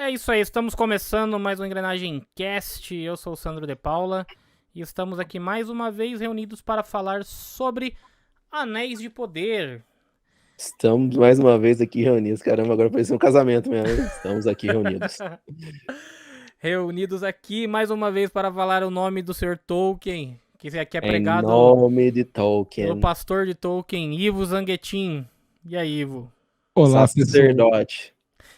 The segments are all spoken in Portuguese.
É isso aí, estamos começando mais um Engrenagem Cast. Eu sou o Sandro de Paula e estamos aqui mais uma vez reunidos para falar sobre Anéis de Poder. Estamos mais uma vez aqui reunidos. Caramba, agora parecia um casamento mesmo, hein? Estamos aqui reunidos. Reunidos aqui mais uma vez para falar o nome do Sr. Tolkien, que aqui é Em pregado nome de pelo Tolkien, pastor de Tolkien, Ivo Zanguetin. E aí, Ivo? Olá, pessoal. sacerdote,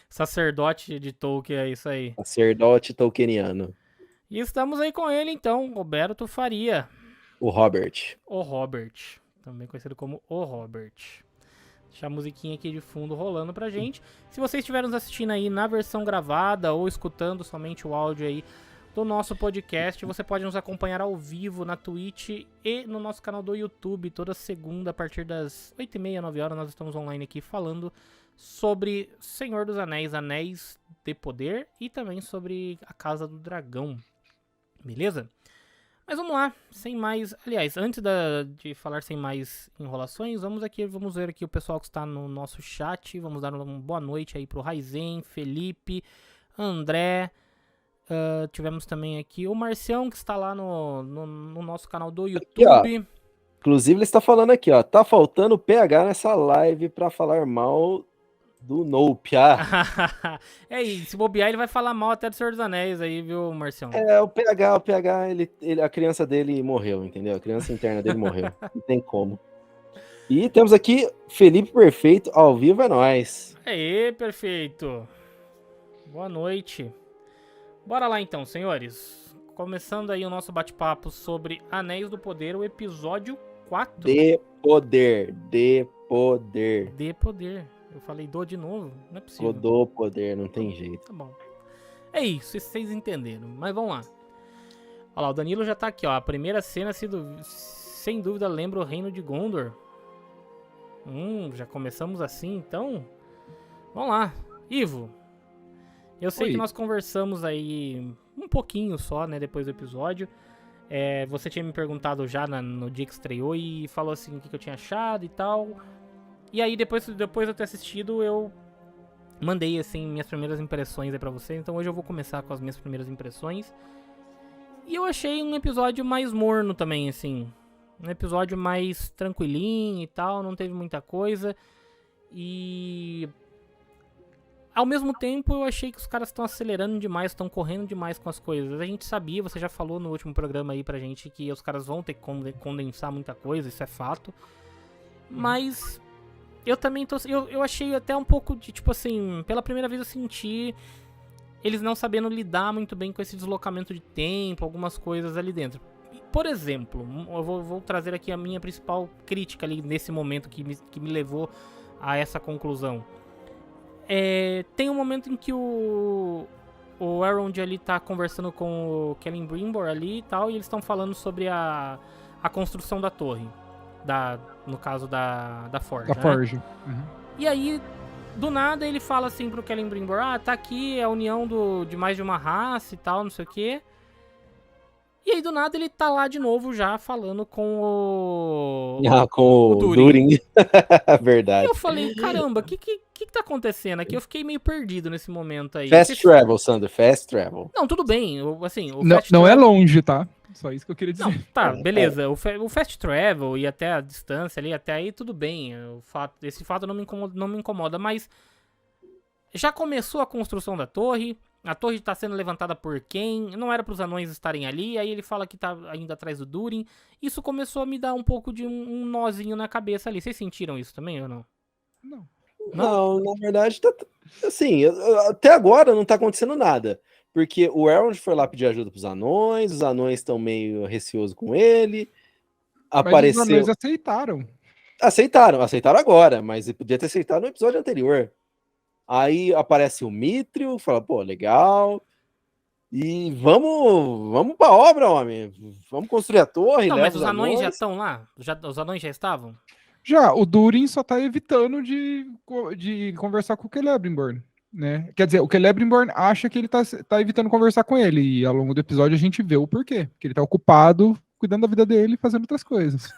Sacerdote de Tolkien, é isso aí. sacerdote tolkieniano, E estamos aí com ele então, Roberto Faria. o Robert. O Robert, também conhecido como o Robert. Deixar a musiquinha aqui de fundo rolando pra gente. Se vocês estiverem nos assistindo aí na versão gravada ou escutando somente o áudio aí do nosso podcast, você pode nos acompanhar ao vivo na Twitch e no nosso canal do YouTube. Toda segunda, a partir das 8h30, 9h, nós estamos online aqui falando sobre Senhor dos Anéis, Anéis de Poder e também sobre a Casa do Dragão. Beleza? Mas vamos lá, sem mais... Aliás, antes de falar sem mais enrolações, vamos ver aqui o pessoal que está no nosso chat. Vamos dar uma boa noite aí pro Raizen, Felipe, André. Tivemos também aqui o Marcião, que está lá no nosso canal do YouTube. Aqui, inclusive, ele está falando aqui, ó. Tá faltando PH nessa live para falar mal do Nope. É isso, se bobear, ele vai falar mal até do Senhor dos Anéis aí, viu, Marcião? O PH, a criança dele morreu, entendeu? A criança interna dele morreu. Não tem como. E temos aqui Felipe Perfeito, ao vivo é nóis. Aê, perfeito. Boa noite. Bora lá então, senhores. Começando aí o nosso bate-papo sobre Anéis do Poder, o episódio 4. De poder. De poder. Eu falei de novo? Não é possível. Do poder, não tem jeito. Tá bom. É isso, vocês entenderam. Mas vamos lá. Olha lá, o Danilo já tá aqui, ó. A primeira cena, sem dúvida, lembra o Reino de Gondor. Já começamos assim, então? Vamos lá. Ivo, eu sei que nós conversamos aí um pouquinho só, né, depois do episódio. Você tinha me perguntado já no dia que estreou e falou assim o que eu tinha achado e tal. E aí, depois de eu ter assistido, eu mandei, assim, minhas primeiras impressões aí pra vocês. Então hoje eu vou começar com as minhas primeiras impressões. E eu achei um episódio mais morno também, assim. Um episódio mais tranquilinho e tal, não teve muita coisa. E... ao mesmo tempo, eu achei que os caras estão acelerando demais, estão correndo demais com as coisas. A gente sabia, você já falou no último programa aí pra gente, que os caras vão ter que condensar muita coisa, isso é fato. Mas... eu também eu achei até um pouco de, tipo assim, pela primeira vez eu senti eles não sabendo lidar muito bem com esse deslocamento de tempo, algumas coisas ali dentro. Por exemplo, eu vou trazer aqui a minha principal crítica ali nesse momento que me levou a essa conclusão. Tem um momento em que o Elrond ali tá conversando com o Celebrimbor ali e tal, e eles estão falando sobre a construção da torre. No caso da Forge. Da Forge. Uhum. E aí, do nada, ele fala assim pro Celebrimbor: tá aqui a união de mais de uma raça e tal, não sei o quê. E aí, do nada, ele tá lá de novo já falando com com o Durin. Verdade. E eu falei, caramba, o que tá acontecendo aqui? Eu fiquei meio perdido nesse momento aí. Fast travel, Sandro, fast travel. Não, tudo bem, assim... Não é longe, tá? Só isso que eu queria dizer. Não, tá, beleza. O fast travel e até a distância ali, até aí tudo bem. Esse fato não me incomoda, mas já começou a construção da torre. A torre tá sendo levantada por quem? Não era pros anões estarem ali. Aí ele fala que tá ainda atrás do Durin. Isso começou a me dar um pouco de um nozinho na cabeça ali. Vocês sentiram isso também ou não? Não, na verdade, tá assim, até agora não tá acontecendo nada. Porque o Elrond foi lá pedir ajuda pros anões, os anões estão meio receosos com ele. Apareceu... mas os anões aceitaram. Aceitaram agora, mas podia ter aceitado no episódio anterior. Aí aparece o Mithril, fala, pô, legal. E vamos pra obra, homem. Vamos construir a torre. Não, mas os anões já estão lá? Os anões já estavam? Já, o Durin só tá evitando de conversar com o Celebrimbor, né? Quer dizer, o Celebrimbor acha que ele tá evitando conversar com ele, e ao longo do episódio a gente vê o porquê. Porque ele tá ocupado cuidando da vida dele e fazendo outras coisas.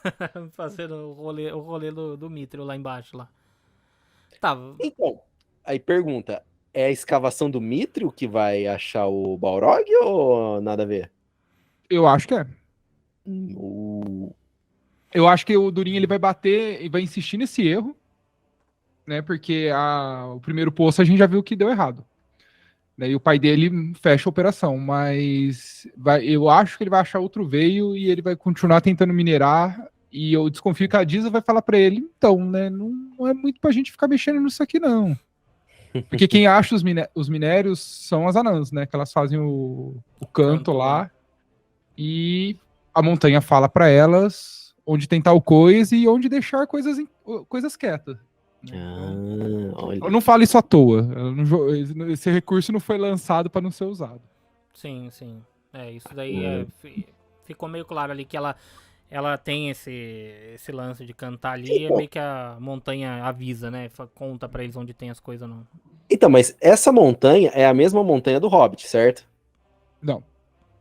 Fazendo o rolê do Mithril lá embaixo, lá. Tá. Então, aí pergunta, É a escavação do Mithril que vai achar o Balrog ou nada a ver? Eu acho que é. O- Eu acho que o Durin ele vai bater e vai insistir nesse erro, né? Porque o primeiro poço a gente já viu que deu errado. Né, e o pai dele fecha a operação, mas eu acho que ele vai achar outro veio e ele vai continuar tentando minerar. E eu desconfio que a Disa vai falar pra ele, então, né? Não é muito pra gente ficar mexendo nisso aqui, não. Porque quem acha os minérios são as anãs, né? Que elas fazem o canto lá. E a montanha fala pra elas onde tem tal coisa e onde deixar coisas quietas. Né? Então, olha. eu não falo isso à toa. Esse recurso não foi lançado para não ser usado. Sim, sim. Isso daí ficou meio claro ali que ela tem esse lance de cantar ali, é meio que a montanha avisa, né? Conta pra eles onde tem as coisas, não. Então, mas essa montanha é a mesma montanha do Hobbit, certo? Não.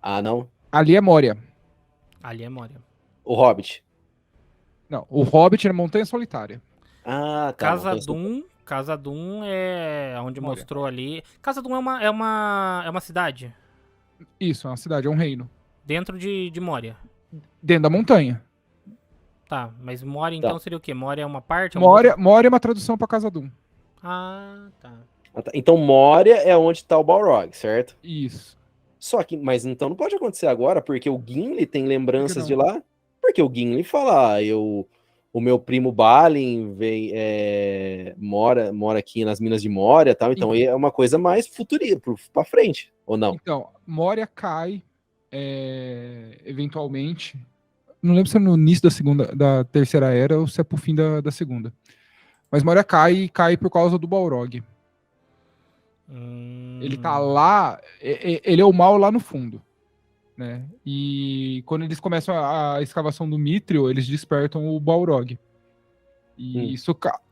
Ah, não? Ali é Moria. Ali é Moria. O Hobbit. Não, o Hobbit é Montanha Solitária. Ah, tá. Casa Dum é onde Moria. mostrou ali. Casa Dum é uma cidade? Isso, é uma cidade, é um reino. Dentro de Moria. Dentro da montanha. Tá, mas Moria então seria o quê? Moria é uma parte? Moria é uma tradução para Casa Dum. Ah, tá. Então Moria é onde tá o Balrog, certo? Isso. Só que, mas então não pode acontecer agora, porque o Gimli tem lembranças Por de que não? lá. Porque o Gimli fala, o meu primo Balin mora aqui nas Minas de Moria, tal. Então é uma coisa mais futurista, pra frente, ou não? Então, Moria cai eventualmente. Não lembro se é no início da terceira era ou se é pro fim da segunda. Mas Moria cai por causa do Balrog. Ele tá lá, ele é o mal lá no fundo. Né? E quando eles começam a escavação do Mithril, eles despertam o Balrog. E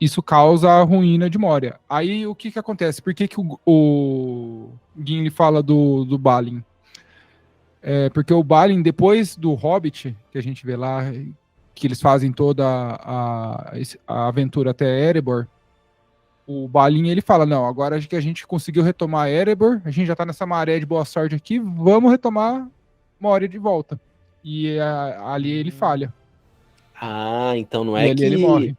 isso causa a ruína de Moria. Aí o que acontece? Por que o Gimli fala do Balin? Porque o Balin, depois do Hobbit, que a gente vê lá, que eles fazem toda a aventura até Erebor, o Balin ele fala, não, agora que a gente conseguiu retomar Erebor, a gente já tá nessa maré de boa sorte aqui, vamos retomar Moria de volta. E ali ele falha. Ah, então não E é ali que... ele morre.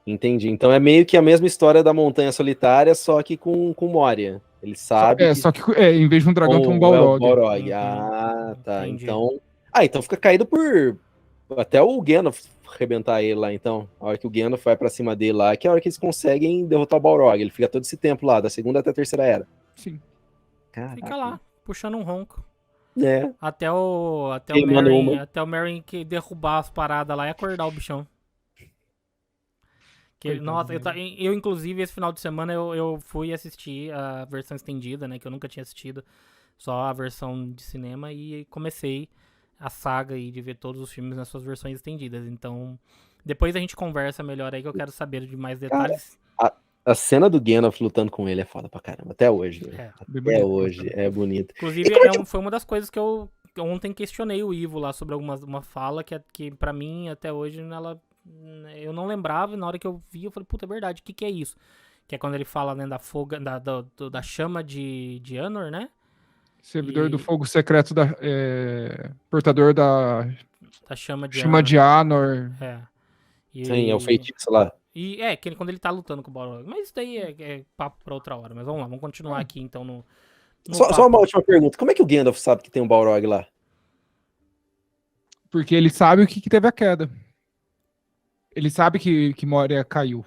Entendi. Então é meio que a mesma história da Montanha Solitária, só que com Moria. Ele sabe Só que em vez de um dragão tem um é o Balrog. Balrog. Ah, tá. Entendi. Então fica caído por... Até o Gandalf arrebentar ele lá, então. A hora que o Gandalf vai pra cima dele lá, que é a hora que eles conseguem derrotar o Balrog. Ele fica todo esse tempo lá, da segunda até a terceira era. Sim. Caraca. Fica lá, puxando um ronco. É. Até o Merry que derrubar as paradas lá e acordar o bichão. Nossa, eu inclusive esse final de semana eu fui assistir a versão estendida, né, que eu nunca tinha assistido, só a versão de cinema, e comecei a saga aí de ver todos os filmes nas suas versões estendidas. Então, depois a gente conversa melhor aí, que eu quero saber de mais detalhes. Cara, a cena do Gandalf lutando com ele é foda pra caramba, até hoje. Até hoje, é bonito. Inclusive, foi uma das coisas que eu ontem questionei o Ivo lá sobre uma fala que pra mim, até hoje, eu não lembrava, na hora que eu vi, eu falei, puta, é verdade, o que é isso? Que é quando ele fala, né, da chama de Anor, né? Servidor do fogo secreto portador da chama de Anor. Sim, é o feitiço lá. E quando ele tá lutando com o Balrog. Mas isso daí é papo pra outra hora. Mas vamos lá, vamos continuar aqui então no só uma última pergunta. Como é que o Gandalf sabe que tem um Balrog lá? Porque ele sabe o que teve a queda. Ele sabe que Moria caiu.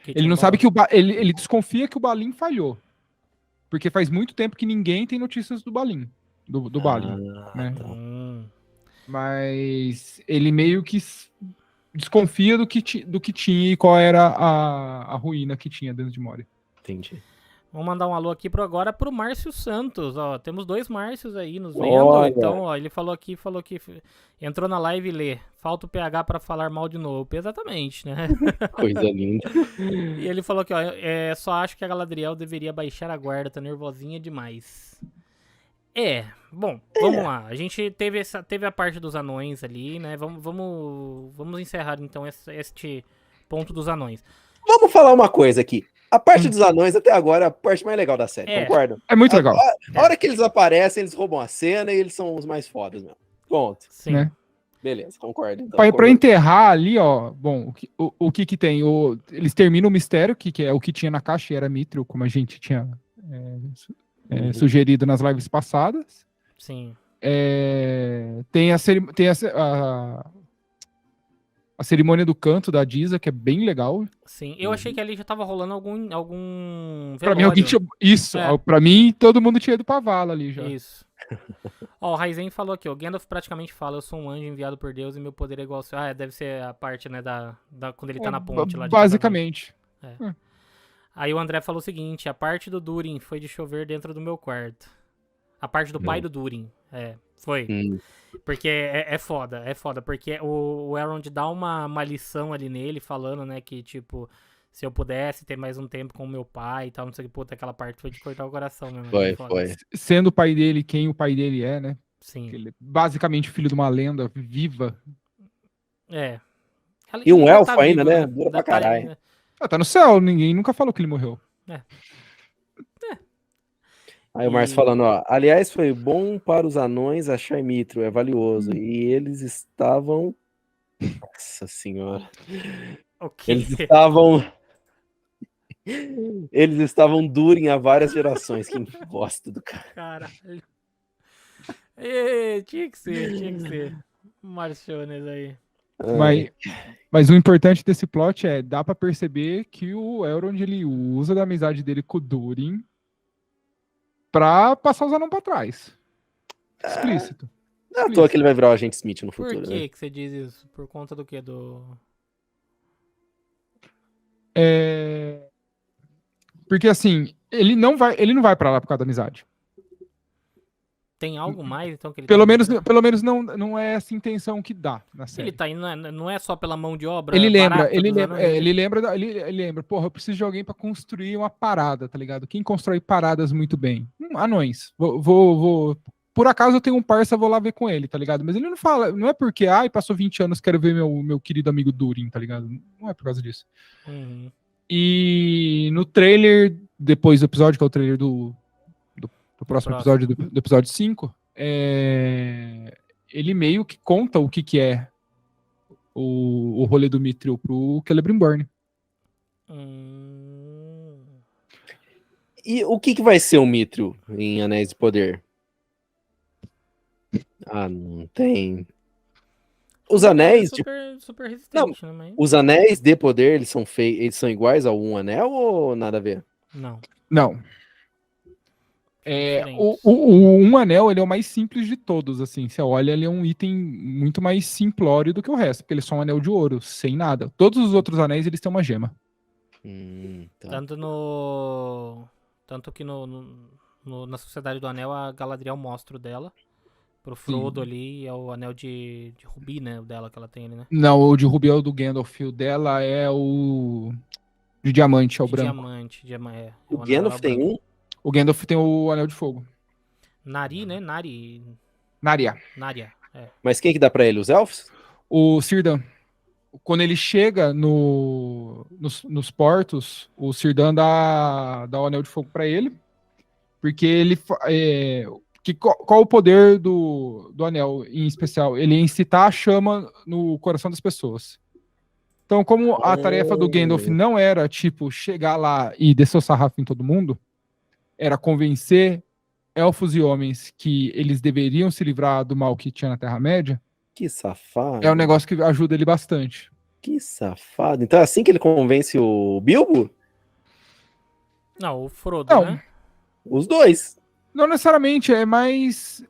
Ele não sabe que ele desconfia que o Balin falhou. Porque faz muito tempo que ninguém tem notícias do Balin. Do Balin. Né? Tá. Mas ele meio que desconfia do que tinha e qual era a ruína que tinha dentro de Moria. Entendi. Vamos mandar um alô aqui agora pro Márcio Santos, ó. Temos 2 Márcios aí nos vendo. Olha. Então, ó, ele falou que entrou na live e lê. Falta o PH pra falar mal de novo. Exatamente, né? Coisa linda. E ele falou que, ó, só acho que a Galadriel deveria baixar a guarda, tá nervosinha demais. Bom, vamos lá. A gente teve a parte dos anões ali, né? Vamos encerrar então este ponto dos anões. Vamos falar uma coisa aqui. A parte dos anões até agora é a parte mais legal da série, É. concorda? É muito legal, A hora que eles aparecem, eles roubam a cena e eles são os mais fodas mesmo. Ponto. Sim. né? Beleza, concordo. Então, Pra enterrar ali, ó, bom, o que que tem? Eles terminam o mistério, que é o que tinha na caixa, e era Mithril, como a gente tinha sugerido nas lives passadas. Sim. Tem a cerimônia do canto da Disa, que é bem legal. Sim. Eu achei que ali já tava rolando algum Pra mim, alguém velório. tinha... Isso, É. pra mim, todo mundo tinha ido pra vala ali já. Isso. Ó, o Raizen falou aqui, ó. Gandalf praticamente fala: eu sou um anjo enviado por Deus e meu poder é igual ao seu. Ah, deve ser a parte, né, quando ele tá na ponte lá de Basicamente. casamento. Aí o André falou o seguinte: a parte do Durin foi de chover dentro do meu quarto. A parte do pai do Durin. Foi. Porque é foda, porque o Elrond dá uma lição ali nele, falando, né, que, tipo, se eu pudesse ter mais um tempo com o meu pai e tal, não sei o que, puta, aquela parte foi de cortar o coração mesmo. Foi. Sendo o pai dele quem o pai dele é, né? Sim. Ele é basicamente filho de uma lenda viva. E um elfo tá ainda, vivo, né? Dura pra caralho. Tá no céu, ninguém nunca falou que ele morreu. Aí o Márcio falando, ó. Aliás, foi bom para os anões achar Mithril, é valioso. E eles estavam... Nossa senhora. Ok. Eles estavam Durin há várias gerações. Que bosta do cara. Caralho. Tinha que ser. Marciones aí. Mas o importante desse plot dá pra perceber que o Elrond, ele usa da amizade dele com o Durin pra passar os anãos pra trás. Explícito. Não é à toa que ele vai virar o agente Smith no futuro, Por né? que você diz isso? Por conta do quê? Porque assim, ele não vai pra lá por causa da amizade. Tem algo mais, então, que ele Pelo tá menos não é essa intenção que dá na série. Ele tá indo, não é só pela mão de obra Ele lembra, barata ele dos lembra, anões, ele lembra, porra, eu preciso de alguém pra construir uma parada, tá ligado? Quem constrói paradas muito bem? Anões. Por acaso eu tenho um parça, vou lá ver com ele, tá ligado? Mas ele não fala, não é porque, passou 20 anos, quero ver meu querido amigo Durin, tá ligado? Não é por causa disso. Uhum. E no trailer, depois do episódio, que é o trailer do próximo episódio, do episódio 5, ele meio que conta o que é o rolê do Mithril pro Celebrimbor. E o que vai ser o Mithril em Anéis de Poder? Não tem. Os anéis. Super resistente, não, né? Mas... Os anéis de poder, eles são iguais ao um anel ou nada a ver? Não. O um anel, ele é o mais simples de todos, assim. Você olha, ele é um item muito mais simplório do que o resto, porque ele é só um anel de ouro, sem nada. Todos os outros anéis, eles têm uma gema. Tá. Tanto que na Sociedade do Anel, a Galadriel mostra o dela. Pro Frodo ali, é o anel de rubi, né? O dela que ela tem ali, né? Não, o de rubi é o do Gandalf. O dela é o de diamante, é o branco. Diamante. O Gandalf tem um? O Gandalf tem o anel de fogo. Nari, né? Narya. Mas quem que dá pra ele? Os elfos? O Círdan. Quando ele chega nos portos, o Círdan dá o anel de fogo pra ele. Porque ele... qual o poder do anel em especial? Ele incitar a chama no coração das pessoas. Então, como a tarefa do Gandalf não era, tipo, chegar lá e descer o sarrafo em todo mundo, era convencer elfos e homens que eles deveriam se livrar do mal que tinha na Terra-média. Que safado. É um negócio que ajuda ele bastante. Que safado. Então é assim que ele convence o Bilbo? Não, o Frodo, né? Os dois. Não necessariamente, é mais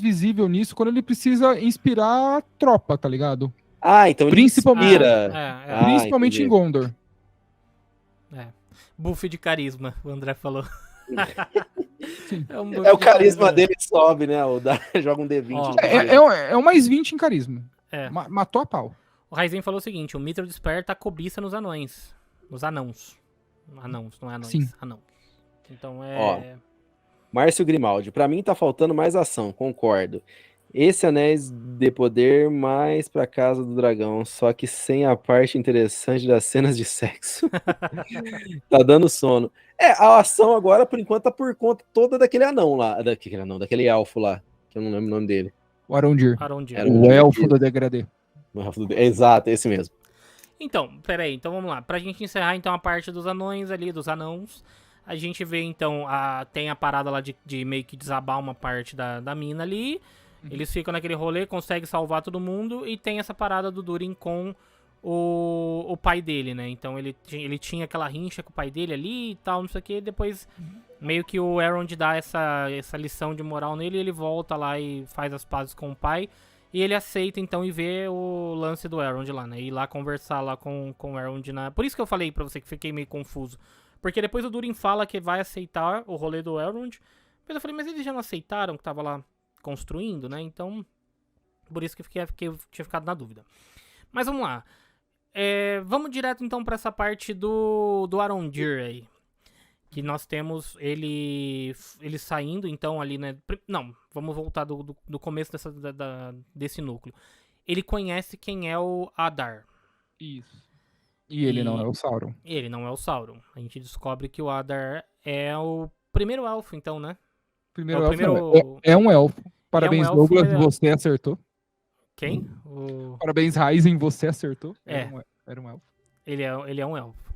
visível nisso quando ele precisa inspirar a tropa, tá ligado? Então ele inspira. Principalmente em Gondor. Buff de carisma, o André falou. O carisma dele sobe, né? Joga um D20. É um mais 20 em carisma. Matou a pau. O Raizen falou o seguinte: o Mithril desperta a cobiça nos anões. Nos anãos. Anãos, não é anões. Sim. Anão. Então Márcio Grimaldi, pra mim tá faltando mais ação, concordo. Esse Anéis de Poder mais pra Casa do Dragão, só que sem a parte interessante das cenas de sexo. Tá dando sono. A ação agora, por enquanto, tá por conta toda daquele anão lá. Daquele anão, daquele elfo lá, que eu não lembro o nome dele. O Arondir. Arondir. Era O elfo do degradê. Exato, esse mesmo. Então, peraí, então vamos lá. Pra gente encerrar então a parte dos anões ali, dos anãos, a gente vê então, tem a parada lá de meio que desabar uma parte da mina ali. Eles ficam naquele rolê, conseguem salvar todo mundo e tem essa parada do Durin com o pai dele, né? Então ele tinha aquela rincha com o pai dele ali e tal, não sei o que. Depois meio que o Elrond dá essa lição de moral nele e ele volta lá e faz as pazes com o pai. E ele aceita, então, e vê o lance do Elrond lá, né? Ir lá conversar lá com o Elrond na... Por isso que eu falei pra você que fiquei meio confuso. Porque depois o Durin fala que vai aceitar o rolê do Elrond. Mas eu falei, mas eles já não aceitaram que tava lá construindo, né? Então, por isso que eu tinha ficado na dúvida. Mas vamos lá. Vamos direto, então, pra essa parte do Arondir aí. Que nós temos ele saindo, então, ali, né? Não, vamos voltar do começo desse núcleo. Ele conhece quem é o Adar. Isso. E ele não é o Sauron. Ele não é o Sauron. A gente descobre que o Adar é o primeiro elfo, então, né? Primeiro É o elfo primeiro- é um elfo. Parabéns, elfo, Douglas, mas- você acertou. Quem? Parabéns, Ryzen, você acertou. É. Era um elfo. Ele é um elfo.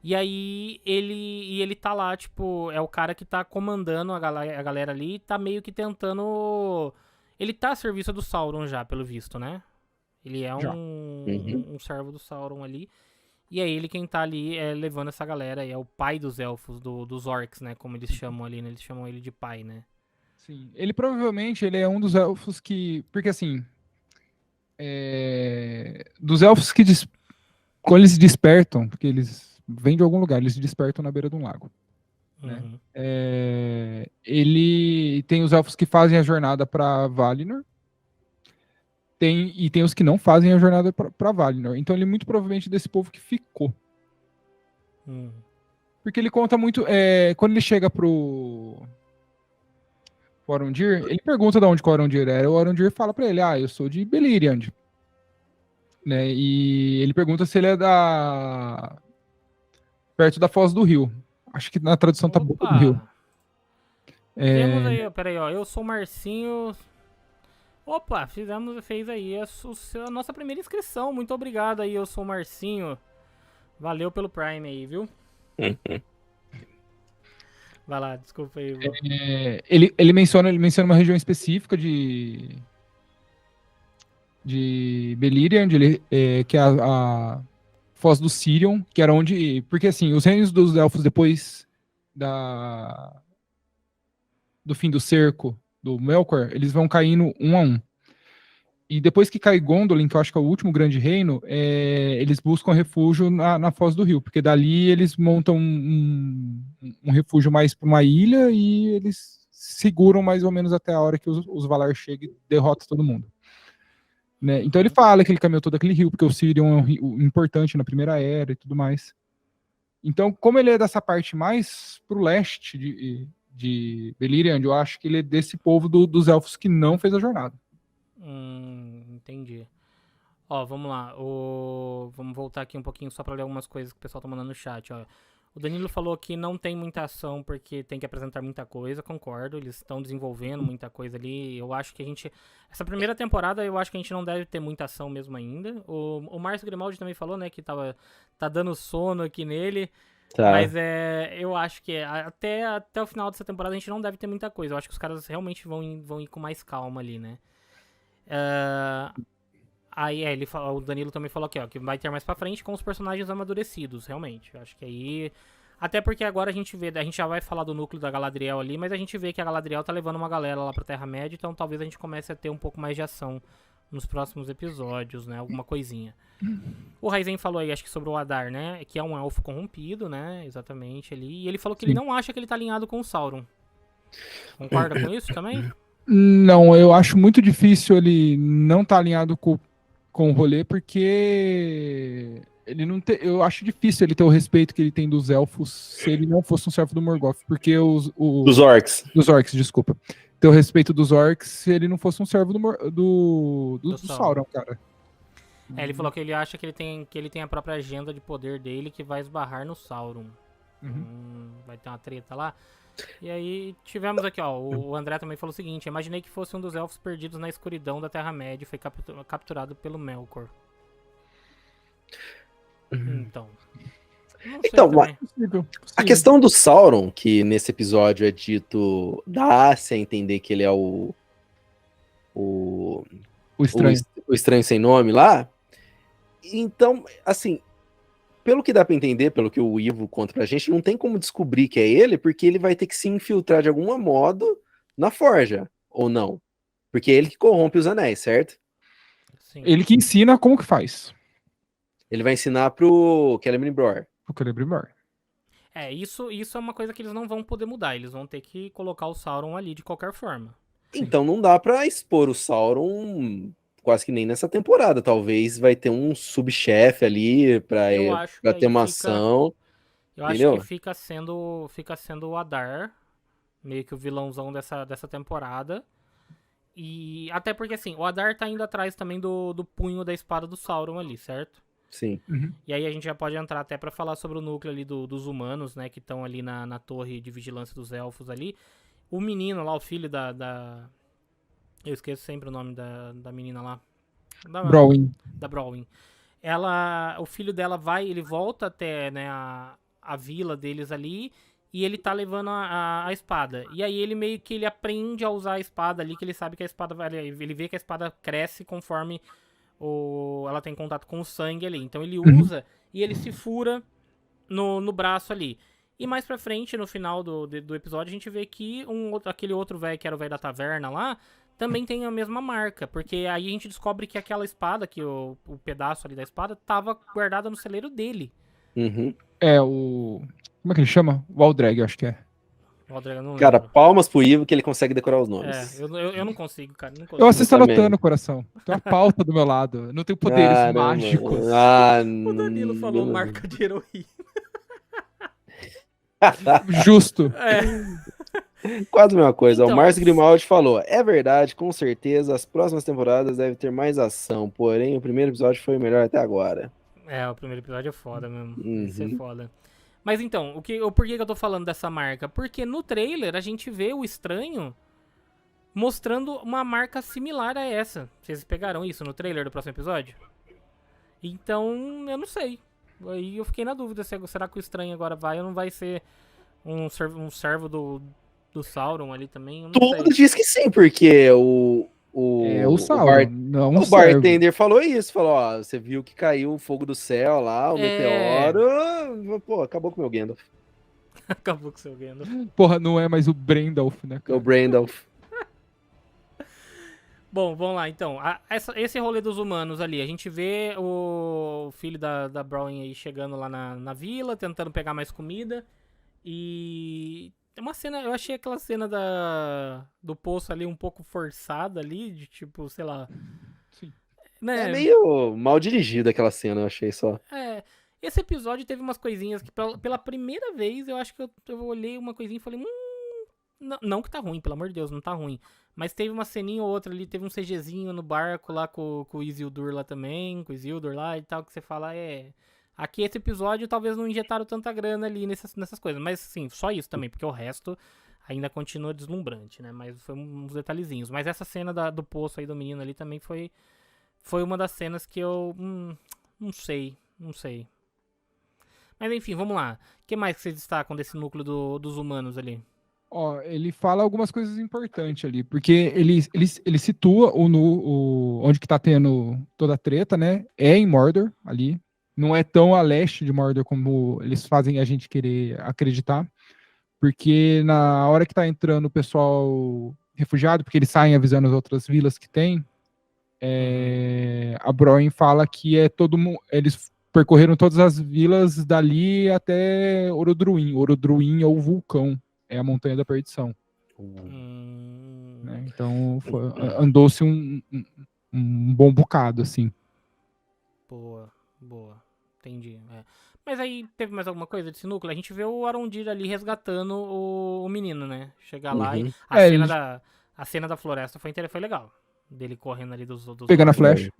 E aí ele tá lá, tipo, é o cara que tá comandando a galera ali e tá meio que tentando... Ele tá a serviço do Sauron já, pelo visto, né? Ele é Já. um servo do Sauron ali. E é ele quem tá ali levando essa galera. É o pai dos elfos, dos orcs, né? Como eles chamam ali, né? Eles chamam ele de pai, né? Sim. Ele provavelmente ele é um dos elfos que... Porque assim... Dos elfos que... Quando eles se despertam, porque eles vêm de algum lugar, eles se despertam na beira de um lago. Né? Uhum. Ele tem os elfos que fazem a jornada para Valinor. E tem os que não fazem a jornada para Valinor. Então ele é muito provavelmente desse povo que ficou. Porque ele conta muito... quando ele chega pro Arondir, ele pergunta de onde o Arondir era. O Arondir fala para ele, eu sou de Beleriand. Né? E ele pergunta se ele é perto da Foz do Rio. Acho que na tradução tá Boca do Rio. Temos aí, peraí, ó. Eu sou o Marcinho. Opa, fez aí a nossa primeira inscrição. Muito obrigado aí, eu sou o Marcinho. Valeu pelo Prime aí, viu? Vai lá, desculpa aí. Ele menciona uma região específica de Beleriand, que é a Foz do Sirion, que era onde... Porque, assim, os reinos dos elfos depois do fim do cerco do Melkor, eles vão caindo um a um. E depois que cai Gondolin, que eu acho que é o último grande reino, eles buscam refúgio na Foz do Rio, porque dali eles montam um refúgio mais para uma ilha e eles seguram mais ou menos até a hora que os Valar chegam e derrotam todo mundo. Né? Então ele fala que ele caminhou todo aquele rio, porque o Sirion é um rio importante na Primeira Era e tudo mais. Então, como ele é dessa parte mais pro leste de Beleriand, eu acho que ele é desse povo dos elfos que não fez a jornada. Entendi. Ó, vamos lá. Vamos voltar aqui um pouquinho só pra ler algumas coisas que o pessoal tá mandando no chat, ó. O Danilo falou que não tem muita ação porque tem que apresentar muita coisa, concordo. Eles estão desenvolvendo muita coisa ali. Eu acho que essa primeira temporada, eu acho que a gente não deve ter muita ação mesmo ainda. O Márcio Grimaldi também falou, né, que tá dando sono aqui nele. Tá. Mas eu acho que até o final dessa temporada a gente não deve ter muita coisa. Eu acho que os caras realmente vão ir com mais calma ali, né? Aí o Danilo também falou aqui, ó, que vai ter mais pra frente com os personagens amadurecidos, realmente. Eu acho que aí... Até porque agora a gente já vai falar do núcleo da Galadriel ali, mas a gente vê que a Galadriel tá levando uma galera lá pra Terra-média, então talvez a gente comece a ter um pouco mais de ação nos próximos episódios, né? Alguma coisinha. O Raizen falou aí, acho que sobre o Adar, né? Que é um elfo corrompido, né? Exatamente ali. E ele falou que ele não acha que ele tá alinhado com o Sauron. Concorda com isso também? Não, eu acho muito difícil ele não estar alinhado com o rolê, porque ele não eu acho difícil ele ter o respeito que ele tem dos elfos se ele não fosse um servo do Morgoth, porque dos orcs, desculpa. ter o respeito dos orcs se ele não fosse um servo do Sauron. Sauron, cara. Ele falou que ele acha que ele tem a própria agenda de poder dele que vai esbarrar no Sauron. Vai ter uma treta lá. E aí tivemos aqui, ó, o André também falou o seguinte: imaginei que fosse um dos elfos perdidos na escuridão da Terra-média e foi capturado pelo Melkor. Então. Não sei Então, também. a questão do Sauron, que nesse episódio é dito, dá-se a entender que ele é o estranho. o estranho sem nome lá. Então, assim, pelo que dá pra entender, pelo que o Ivo conta pra gente, não tem como descobrir que é ele, porque ele vai ter que se infiltrar de algum modo na forja, ou não? Porque é ele que corrompe os anéis, certo? Sim. Ele que ensina como que faz. Ele vai ensinar pro Celebrimbor. O Celebrimbor. Isso é uma coisa que eles não vão poder mudar. Eles vão ter que colocar o Sauron ali de qualquer forma. Então não dá pra expor o Sauron quase que nem nessa temporada. Talvez vai ter um subchefe ali pra ter uma ação. Eu acho que fica sendo o Adar, meio que o vilãozão dessa temporada. E até porque assim, o Adar tá indo atrás também do punho da espada do Sauron ali, certo? Sim. E aí a gente já pode entrar até pra falar sobre o núcleo ali dos humanos, né, que estão ali na torre de vigilância dos elfos ali. O menino lá, o filho da... Eu esqueço sempre o nome da menina lá. Browin. Da Browin. O filho dela ele volta até, né, a vila deles ali, e ele tá levando a espada. E aí ele meio que ele aprende a usar a espada ali, que ele sabe que a espada ele vê que a espada cresce conforme ela tem contato com o sangue ali. Então ele usa e ele se fura no braço ali. E mais pra frente, no final do episódio, a gente vê que aquele outro velho, que era o velho da taverna lá, também tem a mesma marca. Porque aí a gente descobre que aquela espada, que o pedaço ali da espada, tava guardada no celeiro dele. Como é que ele chama? O Aldreg, eu acho que é. Cara, palmas pro Ivo que ele consegue decorar os nomes. Eu não consigo, cara. Não consigo. Eu assisto anotando, coração. Tem uma pauta do meu lado. Eu não tenho poderes mágicos. O Danilo falou marca de heroína. Justo. Quase a mesma coisa. Então, o Márcio Grimaldi falou: é verdade, com certeza, as próximas temporadas devem ter mais ação. Porém, o primeiro episódio foi o melhor até agora. O primeiro episódio é foda mesmo. Isso é foda. Mas então, por que eu tô falando dessa marca? Porque no trailer a gente vê o estranho mostrando uma marca similar a essa. Vocês pegaram isso no trailer do próximo episódio? Então, eu não sei. Aí eu fiquei na dúvida, será que o estranho agora vai ou não vai ser um servo do Sauron ali também? Eu não sei. Tudo diz que sim, porque o Sauron, não o bartender falou isso, falou, ó, você viu que caiu o fogo do céu lá, o meteoro, pô, acabou com o meu Gandalf. Acabou com o seu Gandalf. Porra, não é mais o Brandalf, né, cara? O Brandalf. Bom, vamos lá, então. Esse rolê dos humanos ali, a gente vê o filho da Browin aí chegando lá na vila, tentando pegar mais comida, e... Uma cena, eu achei aquela cena do poço ali um pouco forçada ali, de tipo, sei lá... Sim. Né? É meio mal dirigida aquela cena, eu achei só. Esse episódio teve umas coisinhas que pela primeira vez eu acho que eu olhei uma coisinha e falei... Não que tá ruim, pelo amor de Deus, não tá ruim. Mas teve uma ceninha ou outra ali, teve um CGzinho no barco lá com o Isildur lá também, com o Isildur lá e tal, que você fala, Aqui esse episódio talvez não injetaram tanta grana ali nessas coisas. Mas sim, só isso também, porque o resto ainda continua deslumbrante, né? Mas foi uns detalhezinhos. Mas essa cena do poço aí do menino ali também foi uma das cenas que eu... não sei. Mas enfim, vamos lá. O que mais que vocês destacam desse núcleo dos humanos ali? Ó, ele fala algumas coisas importantes ali, porque ele situa onde que tá tendo toda a treta, né? É em Mordor, ali. Não é tão a leste de Mordor como eles fazem a gente querer acreditar, porque na hora que tá entrando o pessoal refugiado, porque eles saem avisando as outras vilas que tem, a Browin fala que eles percorreram todas as vilas dali até Orodruin. Orodruin é o vulcão, é a Montanha da Perdição. Né? Então andou-se um bom bocado, assim. Boa. Entendi. Mas aí teve mais alguma coisa desse núcleo? A gente vê o Arondir ali resgatando o menino, né? Chegar lá e A cena da floresta foi legal. Dele correndo ali dos Pegando a orcs. flecha.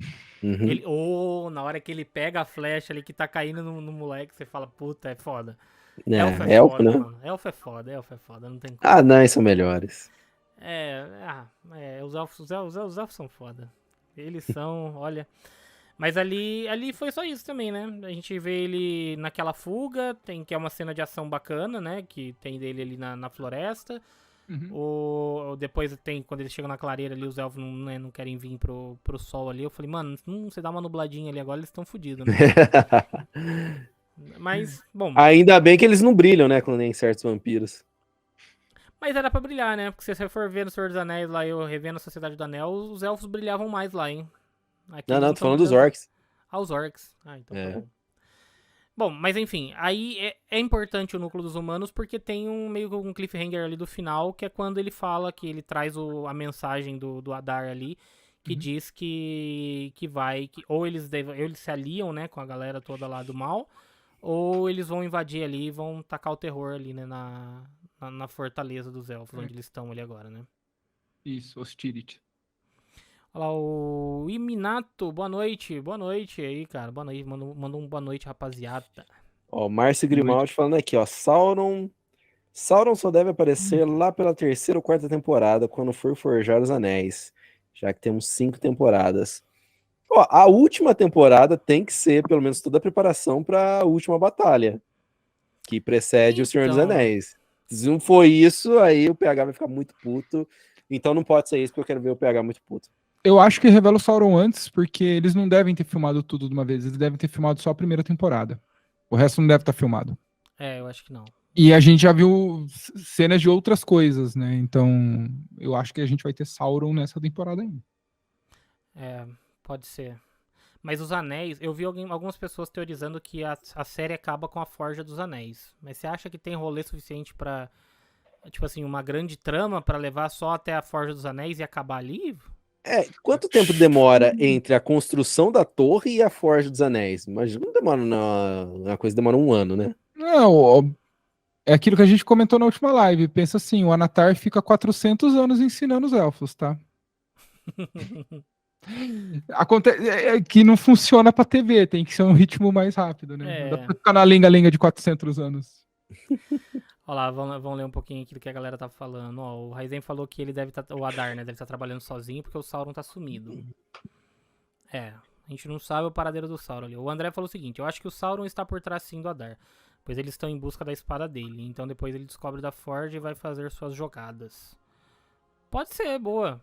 Uhum. Na hora que ele pega a flecha ali que tá caindo no moleque, você fala, puta, é foda. Elfo é É, elfo, foda, né? mano. Elfo é foda, não tem como. Ah, não, são melhores. Os elfos são foda. Eles são, olha. Mas ali foi só isso também, né? A gente vê ele naquela fuga, que é uma cena de ação bacana, né? Que tem dele ali na floresta. Depois tem, quando eles chegam na clareira ali, os elfos não querem vir pro sol ali. Eu falei, mano, você dá uma nubladinha ali agora, eles estão fodidos, né? Mas, bom. Ainda bem que eles não brilham, né? Quando nem certos vampiros. Mas era pra brilhar, né? Porque se você for ver no Senhor dos Anéis lá, eu revendo a Sociedade do Anel, os elfos brilhavam mais lá, hein? Aqui Não, eles tô falando dos brilhando. orcs. Os orcs. Então É. tá bom. Bom, mas enfim, aí é importante o núcleo dos humanos porque tem meio que um cliffhanger ali do final, que é quando ele fala que ele traz a mensagem do Adar ali, que diz que vai, ou eles se aliam, né, com a galera toda lá do mal, ou eles vão invadir ali e vão tacar o terror ali, né, na fortaleza dos elfos, onde eles estão ali agora, né. Isso, Hostility. Olha lá, o Iminato, boa noite aí, cara, boa noite, manda um boa noite, rapaziada. Ó, Márcio Grimaldi falando aqui, ó. Sauron só deve aparecer lá pela 3ª ou 4ª temporada, quando for forjar os anéis. Já que temos 5 temporadas. Ó, a última temporada tem que ser, pelo menos, toda a preparação para a última batalha. Que precede o Senhor dos Então. Anéis. Se não for isso, aí o PH vai ficar muito puto. Então não pode ser isso, porque eu quero ver o PH muito puto. Eu acho que revela o Sauron antes, porque eles não devem ter filmado tudo de uma vez. Eles devem ter filmado só a primeira temporada. O resto não deve estar filmado. Eu acho que não. E a gente já viu cenas de outras coisas, né? Então, eu acho que a gente vai ter Sauron nessa temporada ainda. Pode ser. Mas os anéis, eu vi algumas pessoas teorizando que a série acaba com a Forja dos Anéis. Mas você acha que tem rolê suficiente pra, tipo assim, uma grande trama pra levar só até a Forja dos Anéis e acabar ali? Quanto tempo demora entre a construção da torre e a Forja dos Anéis? Mas não demora uma coisa, demora um ano, né? Não, é aquilo que a gente comentou na última live. Pensa assim, o Anatar fica 400 anos ensinando os elfos, tá? Acontece que não funciona pra TV, tem que ser um ritmo mais rápido, né? Não dá pra ficar na lenga-lenga de 400 anos. Olha lá, vamos ler um pouquinho aqui do que a galera tá falando. Ó, o Raizen falou que ele deve estar, o Adar, né, deve estar trabalhando sozinho porque o Sauron tá sumido. A gente não sabe o paradeiro do Sauron ali. O André falou o seguinte, eu acho que o Sauron está por trás sim do Adar, pois eles estão em busca da espada dele, então depois ele descobre da Forja e vai fazer suas jogadas. Pode ser, boa.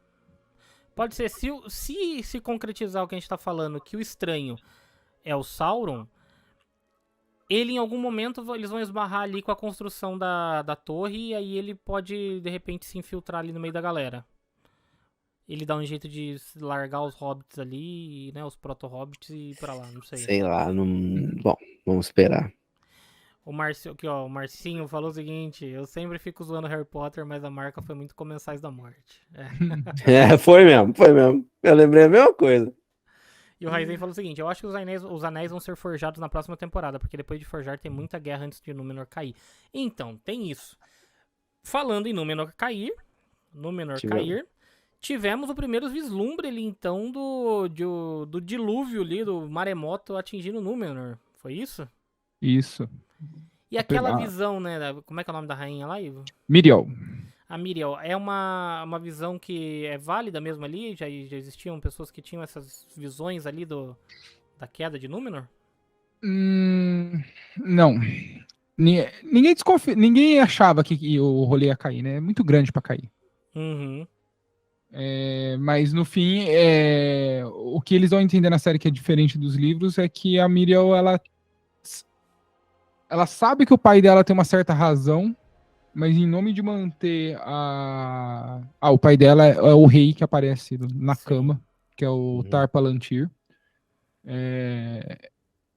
Pode ser, se concretizar o que a gente tá falando, que o estranho é o Sauron, ele em algum momento eles vão esbarrar ali com a construção da torre e aí ele pode de repente se infiltrar ali no meio da galera. Ele dá um jeito de largar os hobbits ali, né, os proto-hobbits e ir pra lá, não sei. Sei lá, não... Bom, vamos esperar. O Marcinho falou o seguinte, eu sempre fico zoando Harry Potter, mas a marca foi muito Comensais da Morte. Foi mesmo. Eu lembrei a mesma coisa. E o Raizen falou o seguinte, eu acho que os anéis vão ser forjados na próxima temporada, porque depois de forjar tem muita guerra antes de Númenor cair. Então, tem isso. Falando em Númenor cair, tivemos o primeiro vislumbre ali, então, do dilúvio ali, do maremoto atingindo Númenor. Foi isso? Isso. E aquela visão, né? Como é que é o nome da rainha lá, Ivo? Miriel. A Miriel, é uma visão que é válida mesmo ali? Já existiam pessoas que tinham essas visões ali da queda de Númenor? Não. Ninguém desconfia, ninguém achava que o rolê ia cair, né? É muito grande pra cair. Uhum. Mas no fim, o que eles vão entender na série que é diferente dos livros é que a Miriel, ela sabe que o pai dela tem uma certa razão, mas em nome de manter o pai dela é o rei que aparece na cama, que é o Tar Palantir.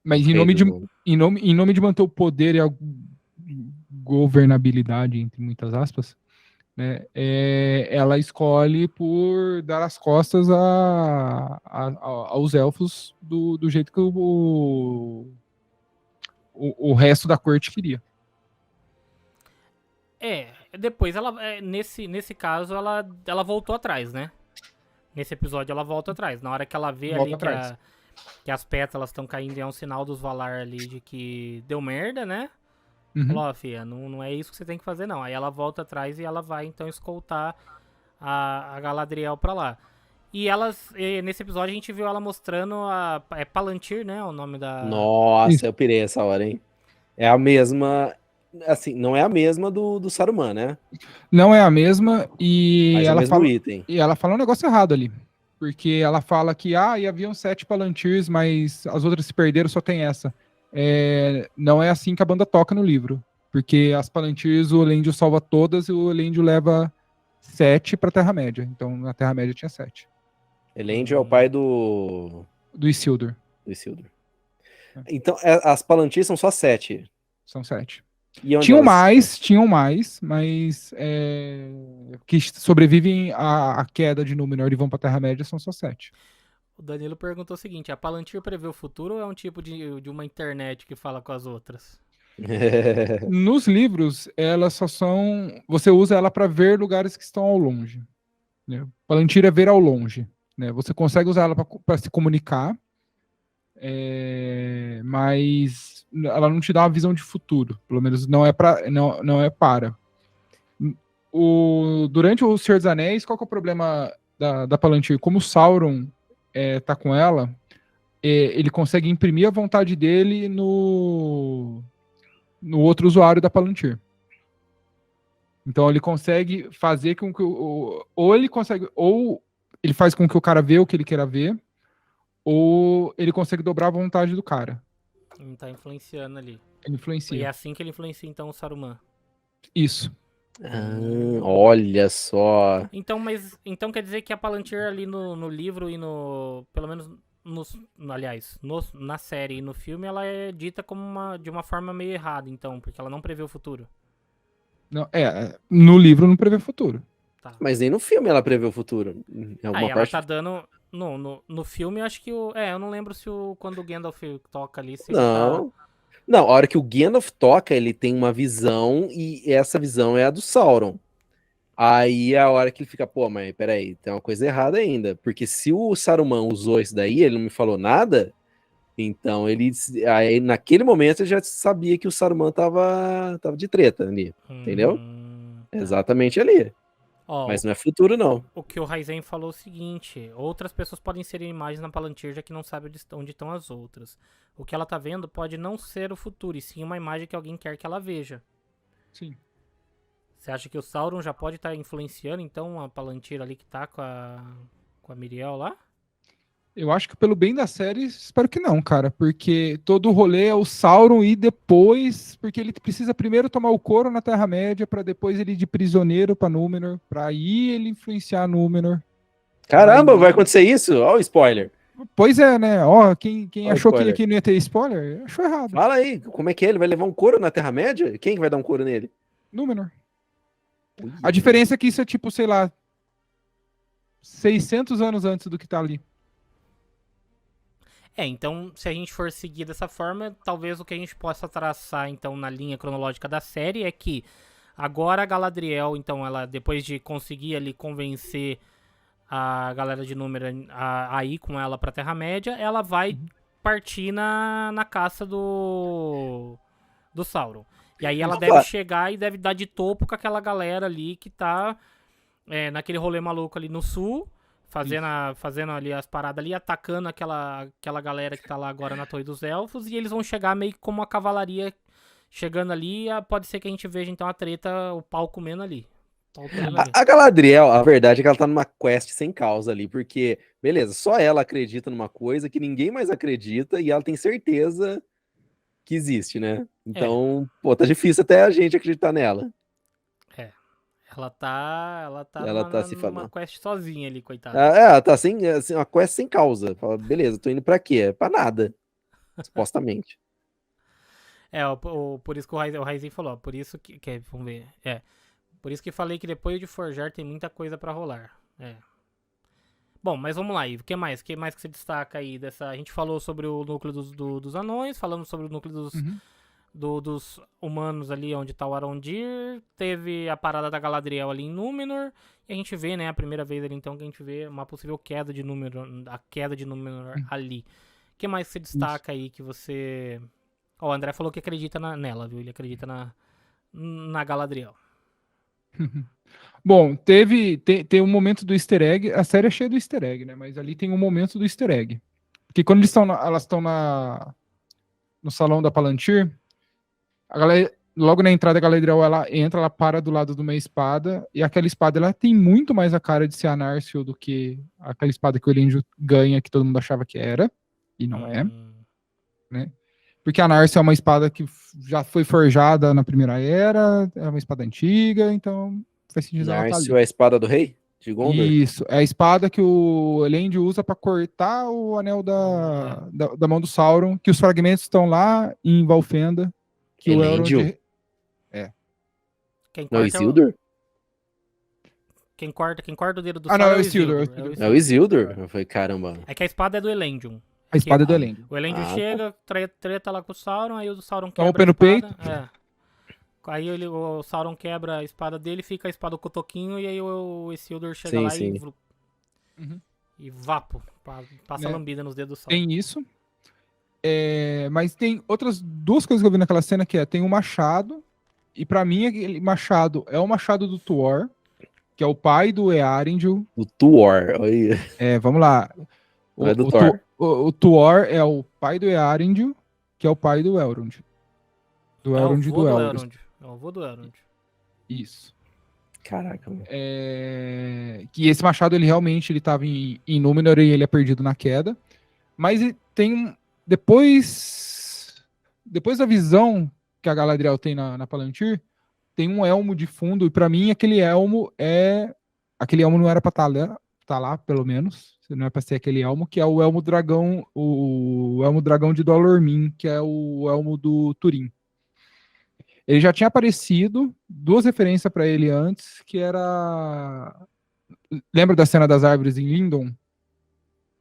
Mas em nome de manter o poder e a governabilidade, entre muitas aspas, né, ela escolhe por dar as costas aos elfos do jeito que o resto da corte queria. depois ela, nesse caso, ela voltou atrás, né? Nesse episódio ela volta atrás. Na hora que ela vê Volta ali atrás. que as pétalas estão caindo, é um sinal dos Valar ali de que deu merda, né? Uhum. Falou, ó, filha, não é isso que você tem que fazer, não. Aí ela volta atrás e ela vai, então, escoltar a Galadriel pra lá. E nesse episódio, a gente viu ela mostrando é Palantir, né? O nome da... Nossa, Isso. eu pirei essa hora, hein? É a mesma. Assim, não é a mesma do Saruman, né? Não é a mesma e Mas é o ela mesmo fala, item. e ela fala um negócio errado ali. Porque ela fala que e haviam 7 Palantirs, mas as outras se perderam, só tem essa. Não é assim que a banda toca no livro. Porque as Palantirs, o Elendil salva todas e o Elendil leva 7 pra Terra-média. Então na Terra-média tinha 7. Elendil é o pai do Do Isildur. Isildur. É. Então, as Palantir são só 7. São 7. E onde Tinham elas estão? tinham mais, mas que sobrevivem à queda de Númenor e vão pra Terra-média são só 7. O Danilo perguntou o seguinte, a Palantir prevê o futuro ou é um tipo de uma internet que fala com as outras? Nos livros, elas só são. Você usa ela para ver lugares que estão ao longe. Né? Palantir é ver ao longe. Né? Você consegue usar ela para se comunicar, mas ela não te dá uma visão de futuro. Pelo menos não é para. Não é para. Durante o Senhor dos Anéis, qual que é o problema da Palantir? Como o Sauron tá com ela, ele consegue imprimir a vontade dele no outro usuário da Palantir. Então ele consegue fazer com que ou ele faz com que o cara vê o que ele queira ver, ou ele consegue dobrar a vontade do cara. Ele tá influenciando ali. Ele E é influencia. assim que ele influencia, então, o Saruman. Isso. Olha só. Então quer dizer que a Palantir ali no livro e pelo menos na série e no filme, ela é dita como de uma forma meio errada, então, porque ela não prevê o futuro. Não, no livro não prevê futuro. Tá. Mas nem no filme ela prevê o futuro. Em alguma Aí ela parte. tá dando... No filme, eu acho que eu não lembro se quando o Gandalf toca ali, se ele tá... Não. Não, a hora que o Gandalf toca, ele tem uma visão e essa visão é a do Sauron. Aí é a hora que ele fica, pô, mas peraí, tem uma coisa errada ainda. Porque se o Saruman usou isso daí, ele não me falou nada, então aí, naquele momento eu já sabia que o Saruman tava de treta ali, entendeu? Tá. Exatamente ali. Ó, Mas não é futuro, não. o que o Raizen falou é o seguinte: outras pessoas podem inserir imagens na Palantir, já que não sabe onde estão as outras. O que ela tá vendo pode não ser o futuro, e sim uma imagem que alguém quer que ela veja. Sim. Você acha que o Sauron já pode estar influenciando, então, a Palantir ali que tá com a Miriel lá? Eu acho que pelo bem da série, espero que não, cara. Porque todo o rolê é o Sauron e depois. Porque ele precisa primeiro tomar o couro na Terra-média, pra depois ele ir de prisioneiro pra Númenor, pra aí ele influenciar Númenor. Caramba, vai acontecer isso? Olha o spoiler. Pois é, né? Ó, quem Olha o achou spoiler. que não ia ter spoiler, achou errado. Fala aí, como é que é? Ele vai levar um couro na Terra-média? Quem que vai dar um couro nele? Númenor. A diferença é que isso é tipo, sei lá, 600 anos antes do que tá ali. Então, se a gente for seguir dessa forma, talvez o que a gente possa traçar, então, na linha cronológica da série é que agora a Galadriel, então, ela, depois de conseguir ali convencer a galera de Númenor a ir com ela pra Terra-média, ela vai partir na caça do Sauron. E aí ela deve chegar e deve dar de topo com aquela galera ali que tá naquele rolê maluco ali no sul, fazendo ali as paradas ali, atacando aquela galera que tá lá agora na Torre dos Elfos, e eles vão chegar meio que como uma cavalaria chegando ali, pode ser que a gente veja então a treta, o pau comendo ali. A Galadriel, a verdade é que ela tá numa quest sem causa ali, porque, beleza, só ela acredita numa coisa que ninguém mais acredita e ela tem certeza que existe, né? Então, pô, tá difícil até a gente acreditar nela. Ela tá numa quest sozinha ali, coitada. Ela tá sem uma quest sem causa. Fala, beleza, tô indo pra quê? É pra nada, supostamente. Por isso que o Raizen falou, por isso que vamos ver, por isso que falei que depois de forjar tem muita coisa pra rolar. Bom, mas vamos lá, Ivo, o que mais? O que você destaca aí dessa... A gente falou sobre o núcleo dos anões, falamos sobre o núcleo dos humanos ali onde tá o Arondir, teve a parada da Galadriel ali em Númenor, e a gente vê, né, a primeira vez ali então que a gente vê uma possível queda de Númenor, a queda de Númenor ali. O que mais você destaca aí que você... Ó, o André falou que acredita nela, viu? Ele acredita na Galadriel. Bom, tem um momento do easter egg, a série é cheia do easter egg, né? Mas ali tem um momento do easter egg. Porque quando elas estão no salão da Palantir, logo na entrada a Galadriel, ela entra, ela para do lado de uma espada, e aquela espada ela tem muito mais a cara de ser a Narsil do que aquela espada que o Elendil ganha, que todo mundo achava que era, e não é, né? Porque a Narsil é uma espada que já foi forjada na Primeira Era, é uma espada antiga, então faz sentido ela estar ali. Narsil é a espada do rei? De Gondor? Isso, é a espada que o Elendil usa para cortar o anel da mão do Sauron, que os fragmentos estão lá em Valfenda, que o Elendil? Elrond... Quem Não é o corta Isildur? Quem corta o dedo do Ah, não, Sauron é o Isildur. É o Isildur? Eu falei, caramba. É que a espada é do Elendil. A espada é do Elendil. O Elendil Ah, chega, treta lá com o Sauron, aí o Sauron Toma o quebra pé no a espada. peito. É. Aí o Sauron quebra a espada dele, fica a espada com o cotoquinho, e aí o Isildur chega Sim, lá sim. e vapo, passa Né? lambida nos dedos do Sauron. Tem isso. Mas tem outras duas coisas que eu vi naquela cena, que tem um machado, e pra mim aquele machado é o machado do Tuor, que é o pai do Earendil. O Tuor. Olha. Vamos lá. Não é do Thor. O Tuor é o pai do Earendil, que é o pai do Elrond. Do É o Elrond e vô do do Elrond. Elrond. É o vô do Elrond. Isso. Caraca, mano. Que esse machado, ele realmente estava em Númenor e ele é perdido na queda. Mas tem depois da visão que a Galadriel tem na Palantir, tem um elmo de fundo, e pra mim aquele elmo não era pra estar lá, pelo menos. Não é pra ser aquele elmo, que é o elmo dragão, o elmo dragão de Dol-Ormin, que é o elmo do Turin. Ele já tinha aparecido, duas referências pra ele antes, que era... Lembra da cena das árvores em Lindon?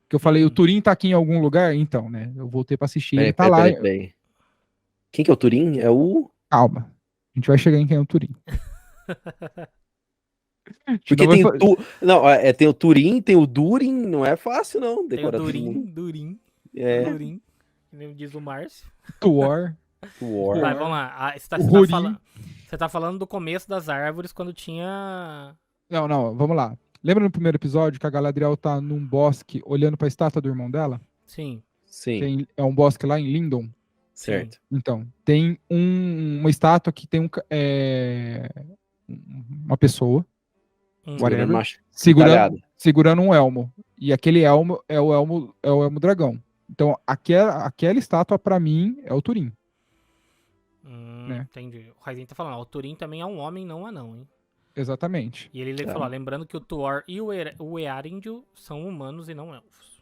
Que eu falei, o Turin tá aqui em algum lugar? Então, né? Eu voltei pra assistir, ele tá lá. Peraí. Quem que é o Turin? É o... Calma. A gente vai chegar em quem é o Turin. Porque tem Não, tem o Turin, tem o Durin, não é fácil não Tem o decorar todo mundo. Durin. Durin, Que diz o Márcio. Tuor. Vai, vamos lá. Você tá falando do começo das árvores, quando tinha... Não, vamos lá. Lembra no primeiro episódio que a Galadriel tá num bosque olhando pra estátua do irmão dela? Sim. É um bosque lá em Lindon. Certo. Então, tem uma estátua que tem uma pessoa segurando um elmo. E aquele elmo é o elmo dragão. Então, aquela estátua, pra mim, é o Turin. Né? Entendi. O Raizinho tá falando, o Turin também é um homem, não um anão, hein? Exatamente. E ele falou, lembrando que o Tuor e o Earendil são humanos e não elfos.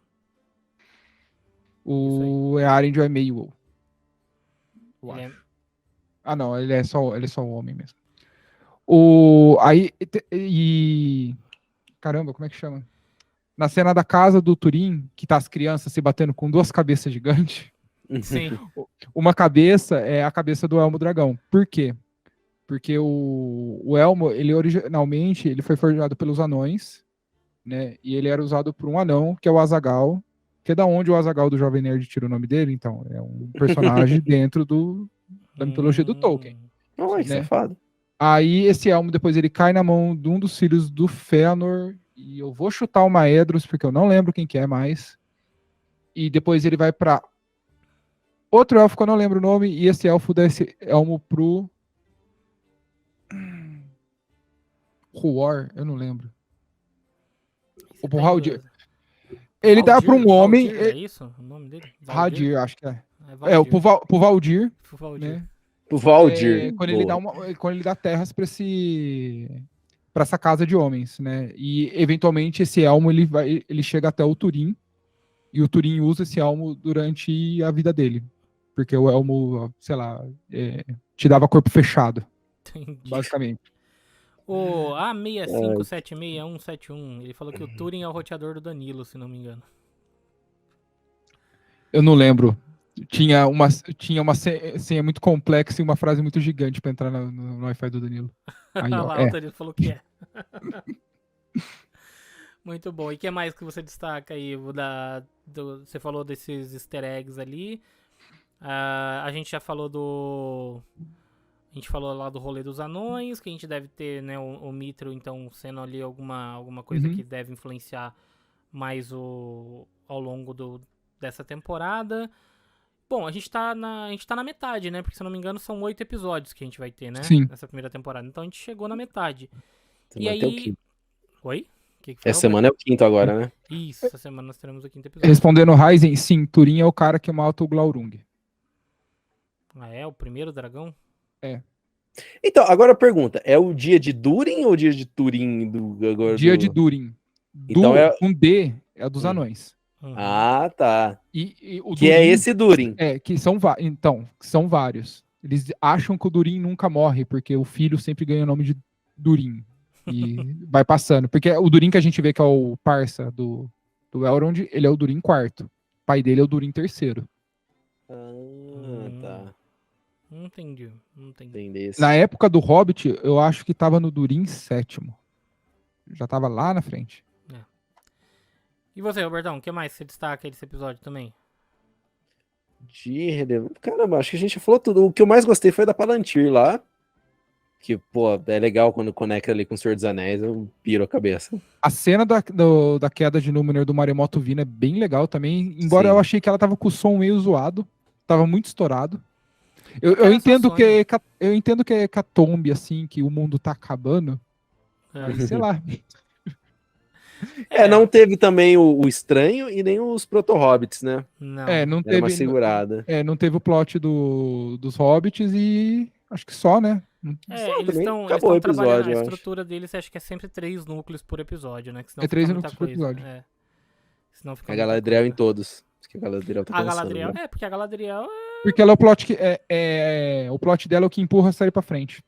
O Earendil é meio... não, ele é só um homem mesmo. Caramba, como é que chama? Na cena da casa do Turin, que tá as crianças se batendo com duas cabeças gigantes. Sim. Uma cabeça é a cabeça do Elmo Dragão. Por quê? Porque o Elmo, ele originalmente, ele foi forjado pelos anões, né? E ele era usado por um anão, que é o Azaghal, que é da onde o Azaghal do Jovem Nerd tira o nome dele, então. É um personagem dentro da mitologia do Tolkien. Olha que safado. Aí esse elmo depois ele cai na mão de um dos filhos do Fëanor, e eu vou chutar o Maedhros, porque eu não lembro quem que é mais. E depois ele vai pra outro elfo que eu não lembro o nome, e esse elfo dá esse elmo pro Huor, eu não lembro. O Haldir. Ele dá pra um homem... Valdir, é isso o nome dele? Hadir, acho que é. Valdir. Pro Valdir. Valdir. Né? O Valdir. Quando ele dá terras pra essa casa de homens, né? E eventualmente esse elmo ele chega até o Turin, e o Turin usa esse elmo durante a vida dele, porque o elmo, sei lá, te dava corpo fechado. Entendi. Basicamente. O A6576171, ele falou que o Turin é o roteador do Danilo, se não me engano. Eu não lembro. Tinha uma senha muito complexa e uma frase muito gigante pra entrar no Wi-Fi do Danilo. Aí, Olha ó, lá, o Danilo falou que é. Muito bom. E o que mais que você destaca aí? Você falou desses easter eggs ali. A gente já falou A gente falou lá do rolê dos anões, que a gente deve ter, né, o Mithril, então, sendo ali alguma coisa Uhum. que deve influenciar mais ao longo dessa temporada. Bom, a gente tá na metade, né? Porque, se eu não me engano, são 8 episódios que a gente vai ter, né? Sim. Nessa primeira temporada. Então a gente chegou na metade. E Semana até o aí. quinto. Oi? O que foi, Essa Roberto? semana é o quinto agora, né? Isso, essa semana nós teremos o 5º episódio. Respondendo o Ryzen, sim, Turin é o cara que mata o Glaurung. Ah, é? O primeiro dragão? É. Então, agora a pergunta: é o dia de Durin ou o dia de Turin agora Dia de do. Durin. Então é. Um D é a dos Hum. anões. Uhum. Ah, tá. E o Que Durin, é esse Durin. que são vários. Eles acham que o Durin nunca morre, porque o filho sempre ganha o nome de Durin. E vai passando. Porque o Durin que a gente vê que é o parça do Elrond, ele é o Durin IV. O pai dele é o Durin III. Ah, tá. Não entendi. Entendi. Na época do Hobbit, eu acho que tava no Durin VII. Já tava lá na frente. E você, Robertão, o que mais você destaca aí desse episódio também? Caramba, acho que a gente já falou tudo. O que eu mais gostei foi da Palantir lá. Que, pô, é legal quando conecta ali com o Senhor dos Anéis, eu piro a cabeça. A cena da queda de Númenor do Maremoto vindo é bem legal também. Embora Sim. eu achei que ela tava com o som meio zoado. Tava muito estourado. Eu Era entendo só que sonho. eu entendo que é hecatombe, assim, que o mundo tá acabando. Mas, sei lá. Não teve também o Estranho e nem os Proto-Hobbits, né? Não. Não Era uma teve. segurada. Não teve o plot dos Hobbits e acho que só, né? Eles também estão acabou o trabalhando. episódio, A eu acho. estrutura deles acho que é sempre 3 núcleos por episódio, né? Que senão É fica 3 muita núcleos por coisa. episódio. Senão fica A muita Galadriel coisa. em todos. Acho que a Galadriel tá A cansando, Galadriel. né? Porque a Galadriel Porque ela é o plot que. O plot dela é o que empurra a série pra frente.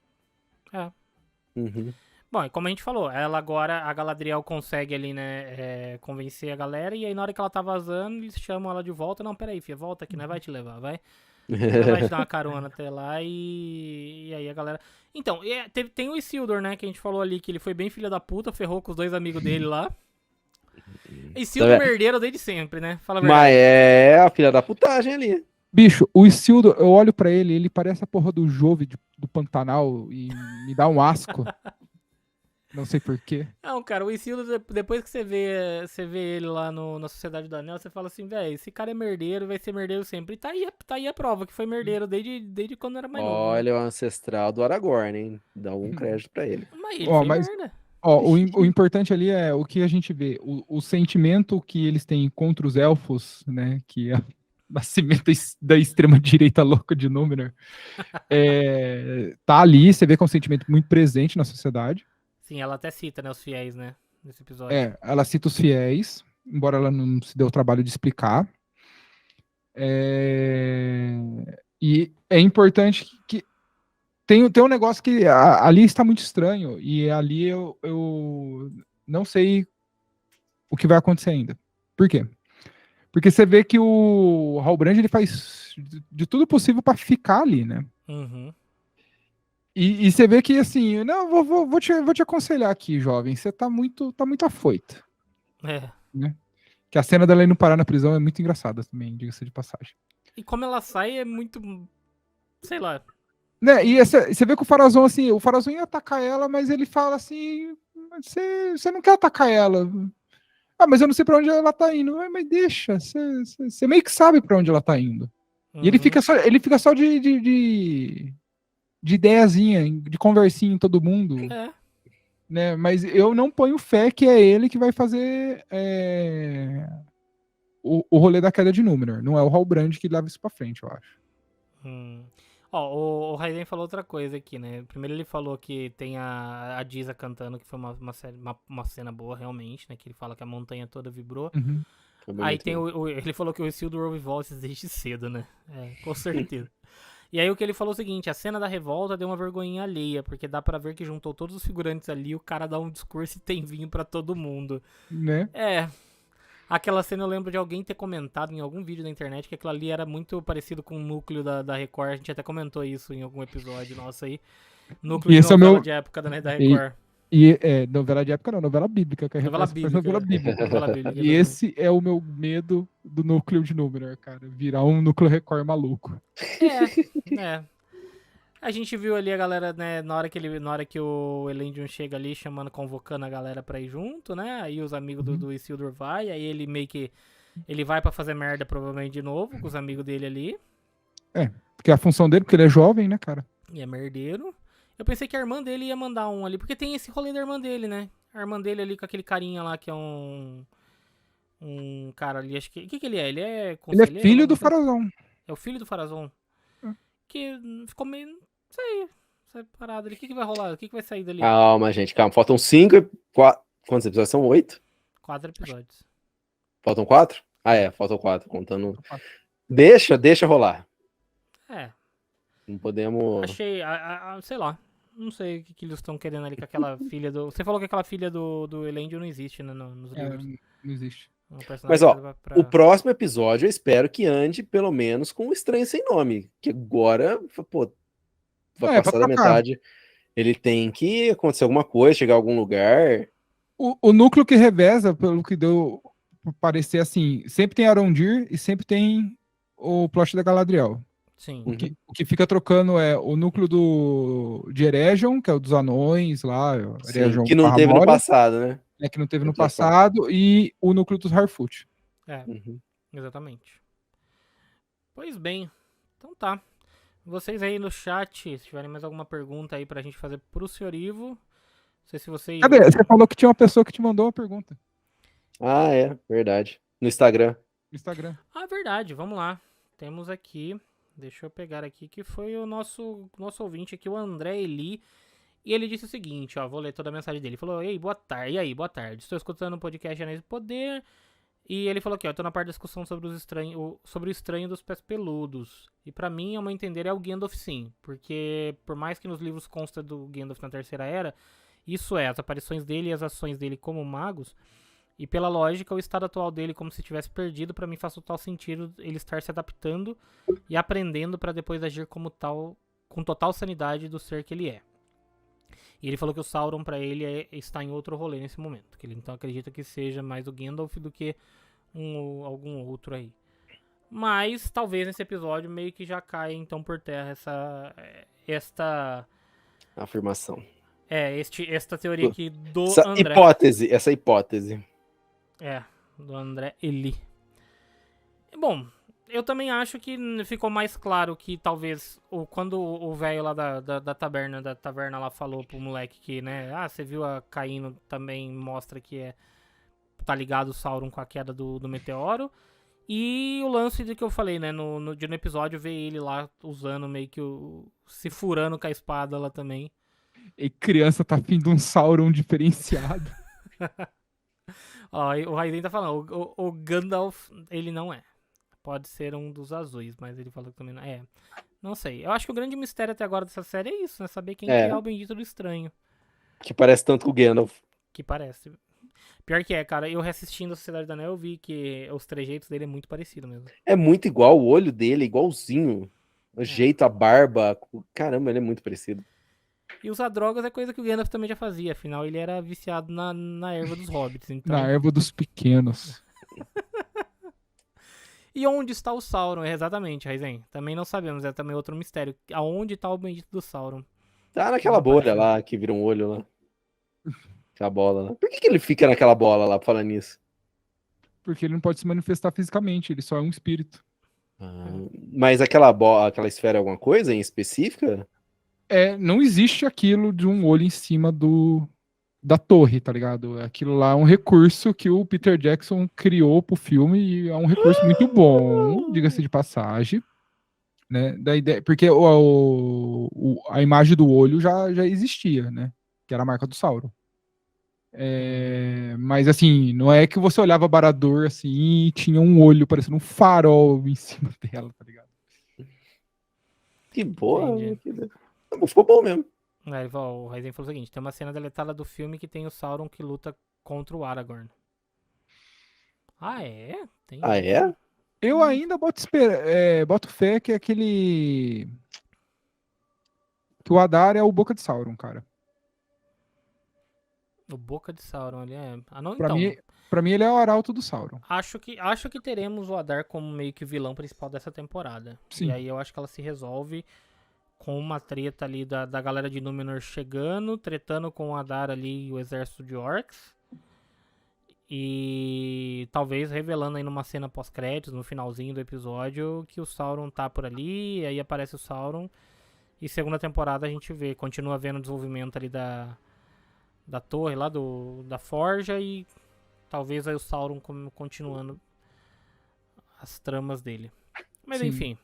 Uhum. Bom, e como a gente falou, a Galadriel consegue ali, né, convencer a galera, e aí na hora que ela tá vazando, eles chamam ela de volta. Não, peraí, filha, volta aqui, né, vai te levar, vai. Ela vai te dar uma carona até lá e aí a galera... Então, tem o Isildur, né, que a gente falou ali, que ele foi bem filha da puta, ferrou com os 2 amigos dele lá. Isildur merdeiro desde sempre, né, fala a verdade. Mas é a filha da putagem ali. Bicho, o Isildur, eu olho pra ele, ele parece a porra do Jove do Pantanal e me dá um asco. Não sei porquê. Não, cara, o Isildur, depois que você vê ele lá na Sociedade do Anel, você fala assim, velho, esse cara é merdeiro, vai ser merdeiro sempre. E tá aí a prova que foi merdeiro desde quando era mais novo. Né? Olha, o ancestral do Aragorn, hein? Dá um crédito pra ele. Mas ele fez merda. O importante ali é o que a gente vê, o sentimento que eles têm contra os elfos, né, que é o nascimento da extrema-direita louca de Númenor, tá ali, você vê que é um sentimento muito presente na sociedade. Sim, ela até cita, né, os fiéis, né, nesse episódio. Ela cita os fiéis, embora ela não se dê o trabalho de explicar. E é importante que tem um negócio que ali está muito estranho, e ali eu não sei o que vai acontecer ainda. Por quê? Porque você vê que o Halbrand ele faz de tudo possível para ficar ali, né? Uhum. E você vê que, assim, não, vou te aconselhar aqui, jovem, você tá muito afoito. Né? Que a cena dela indo parar na prisão é muito engraçada também, diga-se de passagem. E como ela sai é muito, sei lá. Né? E você vê que o Farazon, assim, ia atacar ela, mas ele fala assim, você não quer atacar ela. Ah, mas eu não sei pra onde ela tá indo. Mas deixa, você meio que sabe pra onde ela tá indo. Uhum. E ele fica só de ideiazinha, de conversinha em todo mundo. Né? Mas eu não ponho fé que é ele que vai fazer o rolê da queda de Númenor. Não é o Halbrand que leva isso pra frente, eu acho. O Raiden falou outra coisa aqui, né? Primeiro ele falou que tem a Disa cantando, que foi uma cena boa, realmente, né? Que ele fala que a montanha toda vibrou. Uhum. Aí tem ele falou que o Isildur ouve vozes desde cedo, né? Com certeza. E aí o que ele falou é o seguinte, a cena da revolta deu uma vergonhinha alheia, porque dá pra ver que juntou todos os figurantes ali, o cara dá um discurso e tem vinho pra todo mundo. Né? Aquela cena eu lembro de alguém ter comentado em algum vídeo da internet que aquilo ali era muito parecido com o núcleo da Record. A gente até comentou isso em algum episódio nosso aí. Núcleo E de esse é o novela meu. de época da E, Record. novela de época não, novela bíblica, que a Novela Record faz bíblica. novela bíblica. Novela bíblica, E exatamente. esse é o meu medo do núcleo de Númenor, cara. Virar um núcleo Record maluco. É. A gente viu ali a galera, né, na hora que o Elendil chega ali, convocando a galera pra ir junto, né? Aí os amigos do Isildur vai, aí ele meio que... Ele vai pra fazer merda provavelmente de novo, com os amigos dele ali. Porque é a função dele, porque ele é jovem, né, cara? E é merdeiro. Eu pensei que a irmã dele ia mandar um ali, porque tem esse rolê da irmã dele, né? A irmã dele ali com aquele carinha lá que é um cara ali, acho que... O que ele é? Ele é Ele é conselheiro? filho do Alguma coisa? Farazão. É o filho do Farazon. É. Que ficou meio... Não sei, separado ali. O que vai rolar? O que vai sair dali? Calma, gente, calma. Faltam 5 e 4. Quantos episódios são? 8? 4 episódios. Faltam 4? Ah, é, faltam 4, contando. Deixa rolar. É, Não podemos. achei... sei lá. Não sei o que eles estão querendo ali com aquela filha do... Você falou que aquela filha do Elendil não existe, né, nos livros. Não existe. É um personagem Mas, ó, criado o próximo episódio eu espero que ande pelo menos com o Estranho Sem Nome. Que agora, pô, vai pra passar da trocar. metade. Ele tem que acontecer alguma coisa, chegar a algum lugar. O núcleo que reveza, pelo que deu pra parecer assim, sempre tem Arondir e sempre tem o plot da Galadriel. Sim. Uhum. O que fica trocando é o núcleo de Eregion, que é o dos anões lá, Sim, Eregion que não teve no Moria, passado, né? que não teve no Episódio passado, e o núcleo dos Harfoot. É, Uhum. exatamente. Pois bem. Então tá. Vocês aí no chat, se tiverem mais alguma pergunta aí pra gente fazer pro Sr. Ivo. Não sei se vocês... Cadê? Você falou que tinha uma pessoa que te mandou uma pergunta Ah, é, verdade. No Instagram. no Instagram. Ah, verdade, vamos lá. Temos aqui, deixa eu pegar aqui, que foi o nosso ouvinte aqui, o André Eli. E ele disse o seguinte, ó, vou ler toda a mensagem dele. Ele falou, ei, boa tarde, e aí, boa tarde. Estou escutando o podcast Anéis do Poder. E ele falou aqui, ó, tô na parte da discussão sobre o estranho dos pés peludos. E pra mim, ao meu entender, é o Gandalf sim. Porque, por mais que nos livros consta do Gandalf na Terceira Era, isso é, as aparições dele e as ações dele como magos. E pela lógica, o estado atual dele, como se tivesse perdido, pra mim faz total sentido ele estar se adaptando e aprendendo pra depois agir como tal, com total sanidade do ser que ele é. E ele falou que o Sauron pra ele está em outro rolê nesse momento, que ele então acredita que seja mais o Gandalf do que algum outro aí. Mas talvez nesse episódio meio que já caia então por terra esta Afirmação. esta teoria aqui do Essa André. hipótese. Do André Eli. Bom, eu também acho que ficou mais claro que talvez quando o velho lá da taverna lá falou pro moleque que, né, você viu a caindo, também mostra que tá ligado o Sauron com a queda do meteoro. E o lance de que eu falei, né, no episódio, ver ele lá usando meio que se furando com a espada lá também. E criança tá afim de um Sauron diferenciado. Ó, o Raiden tá falando, o Gandalf, ele não é. Pode ser um dos azuis, mas ele falou que também não é. Não sei. Eu acho que o grande mistério até agora dessa série é isso, né? Saber quem que é o Bendito do Estranho. Que parece tanto com o Gandalf. Que parece. Pior que cara. Eu reassistindo a Sociedade do Anel, eu vi que os trejeitos dele é muito parecido mesmo. É muito igual, o olho dele é igualzinho. O jeito, a barba. Caramba, ele é muito parecido. E usar drogas é coisa que o Gandalf também já fazia. Afinal, ele era viciado na erva dos hobbits. Então... Na erva dos pequenos. E onde está o Sauron? Exatamente, Raizen. Também não sabemos, é também outro mistério. Aonde está o bendito do Sauron? Tá naquela bolha lá, que vira um olho lá. Aquela bola lá. Por que ele fica naquela bola lá, falando nisso? Porque ele não pode se manifestar fisicamente, ele só é um espírito. Mas aquela esfera é alguma coisa em específica? Não existe aquilo de um olho em cima da torre, tá ligado? Aquilo lá é um recurso que o Peter Jackson criou pro filme e é um recurso muito bom, diga-se de passagem, né? Da ideia, porque a imagem do olho já existia, né? Que era a marca do Sauron. Mas assim, não é que você olhava Barad-dûr assim e tinha um olho parecendo um farol em cima dela, tá ligado? Que boa. Entendi. Ficou bom mesmo. O Raizen falou o seguinte: tem uma cena deletada do filme que tem o Sauron que luta contra o Aragorn. Ah, é? Tem Ah, isso. é? Eu ainda boto fé que é aquele. Que o Adar é o Boca de Sauron, cara. O Boca de Sauron ali é. Ah, não, Pra então. mim, pra mim ele é o arauto do Sauron. Acho que teremos o Adar como meio que vilão principal dessa temporada. E Sim. aí eu acho que ela se resolve com uma treta ali da galera de Númenor chegando, tretando com o Adar ali e o exército de orcs. E talvez revelando aí numa cena pós-créditos, no finalzinho do episódio, que o Sauron tá por ali, e aí aparece o Sauron. E segunda temporada a gente vê, continua vendo o desenvolvimento ali da torre lá, da forja, e talvez aí o Sauron continuando as tramas dele. Mas Sim. enfim,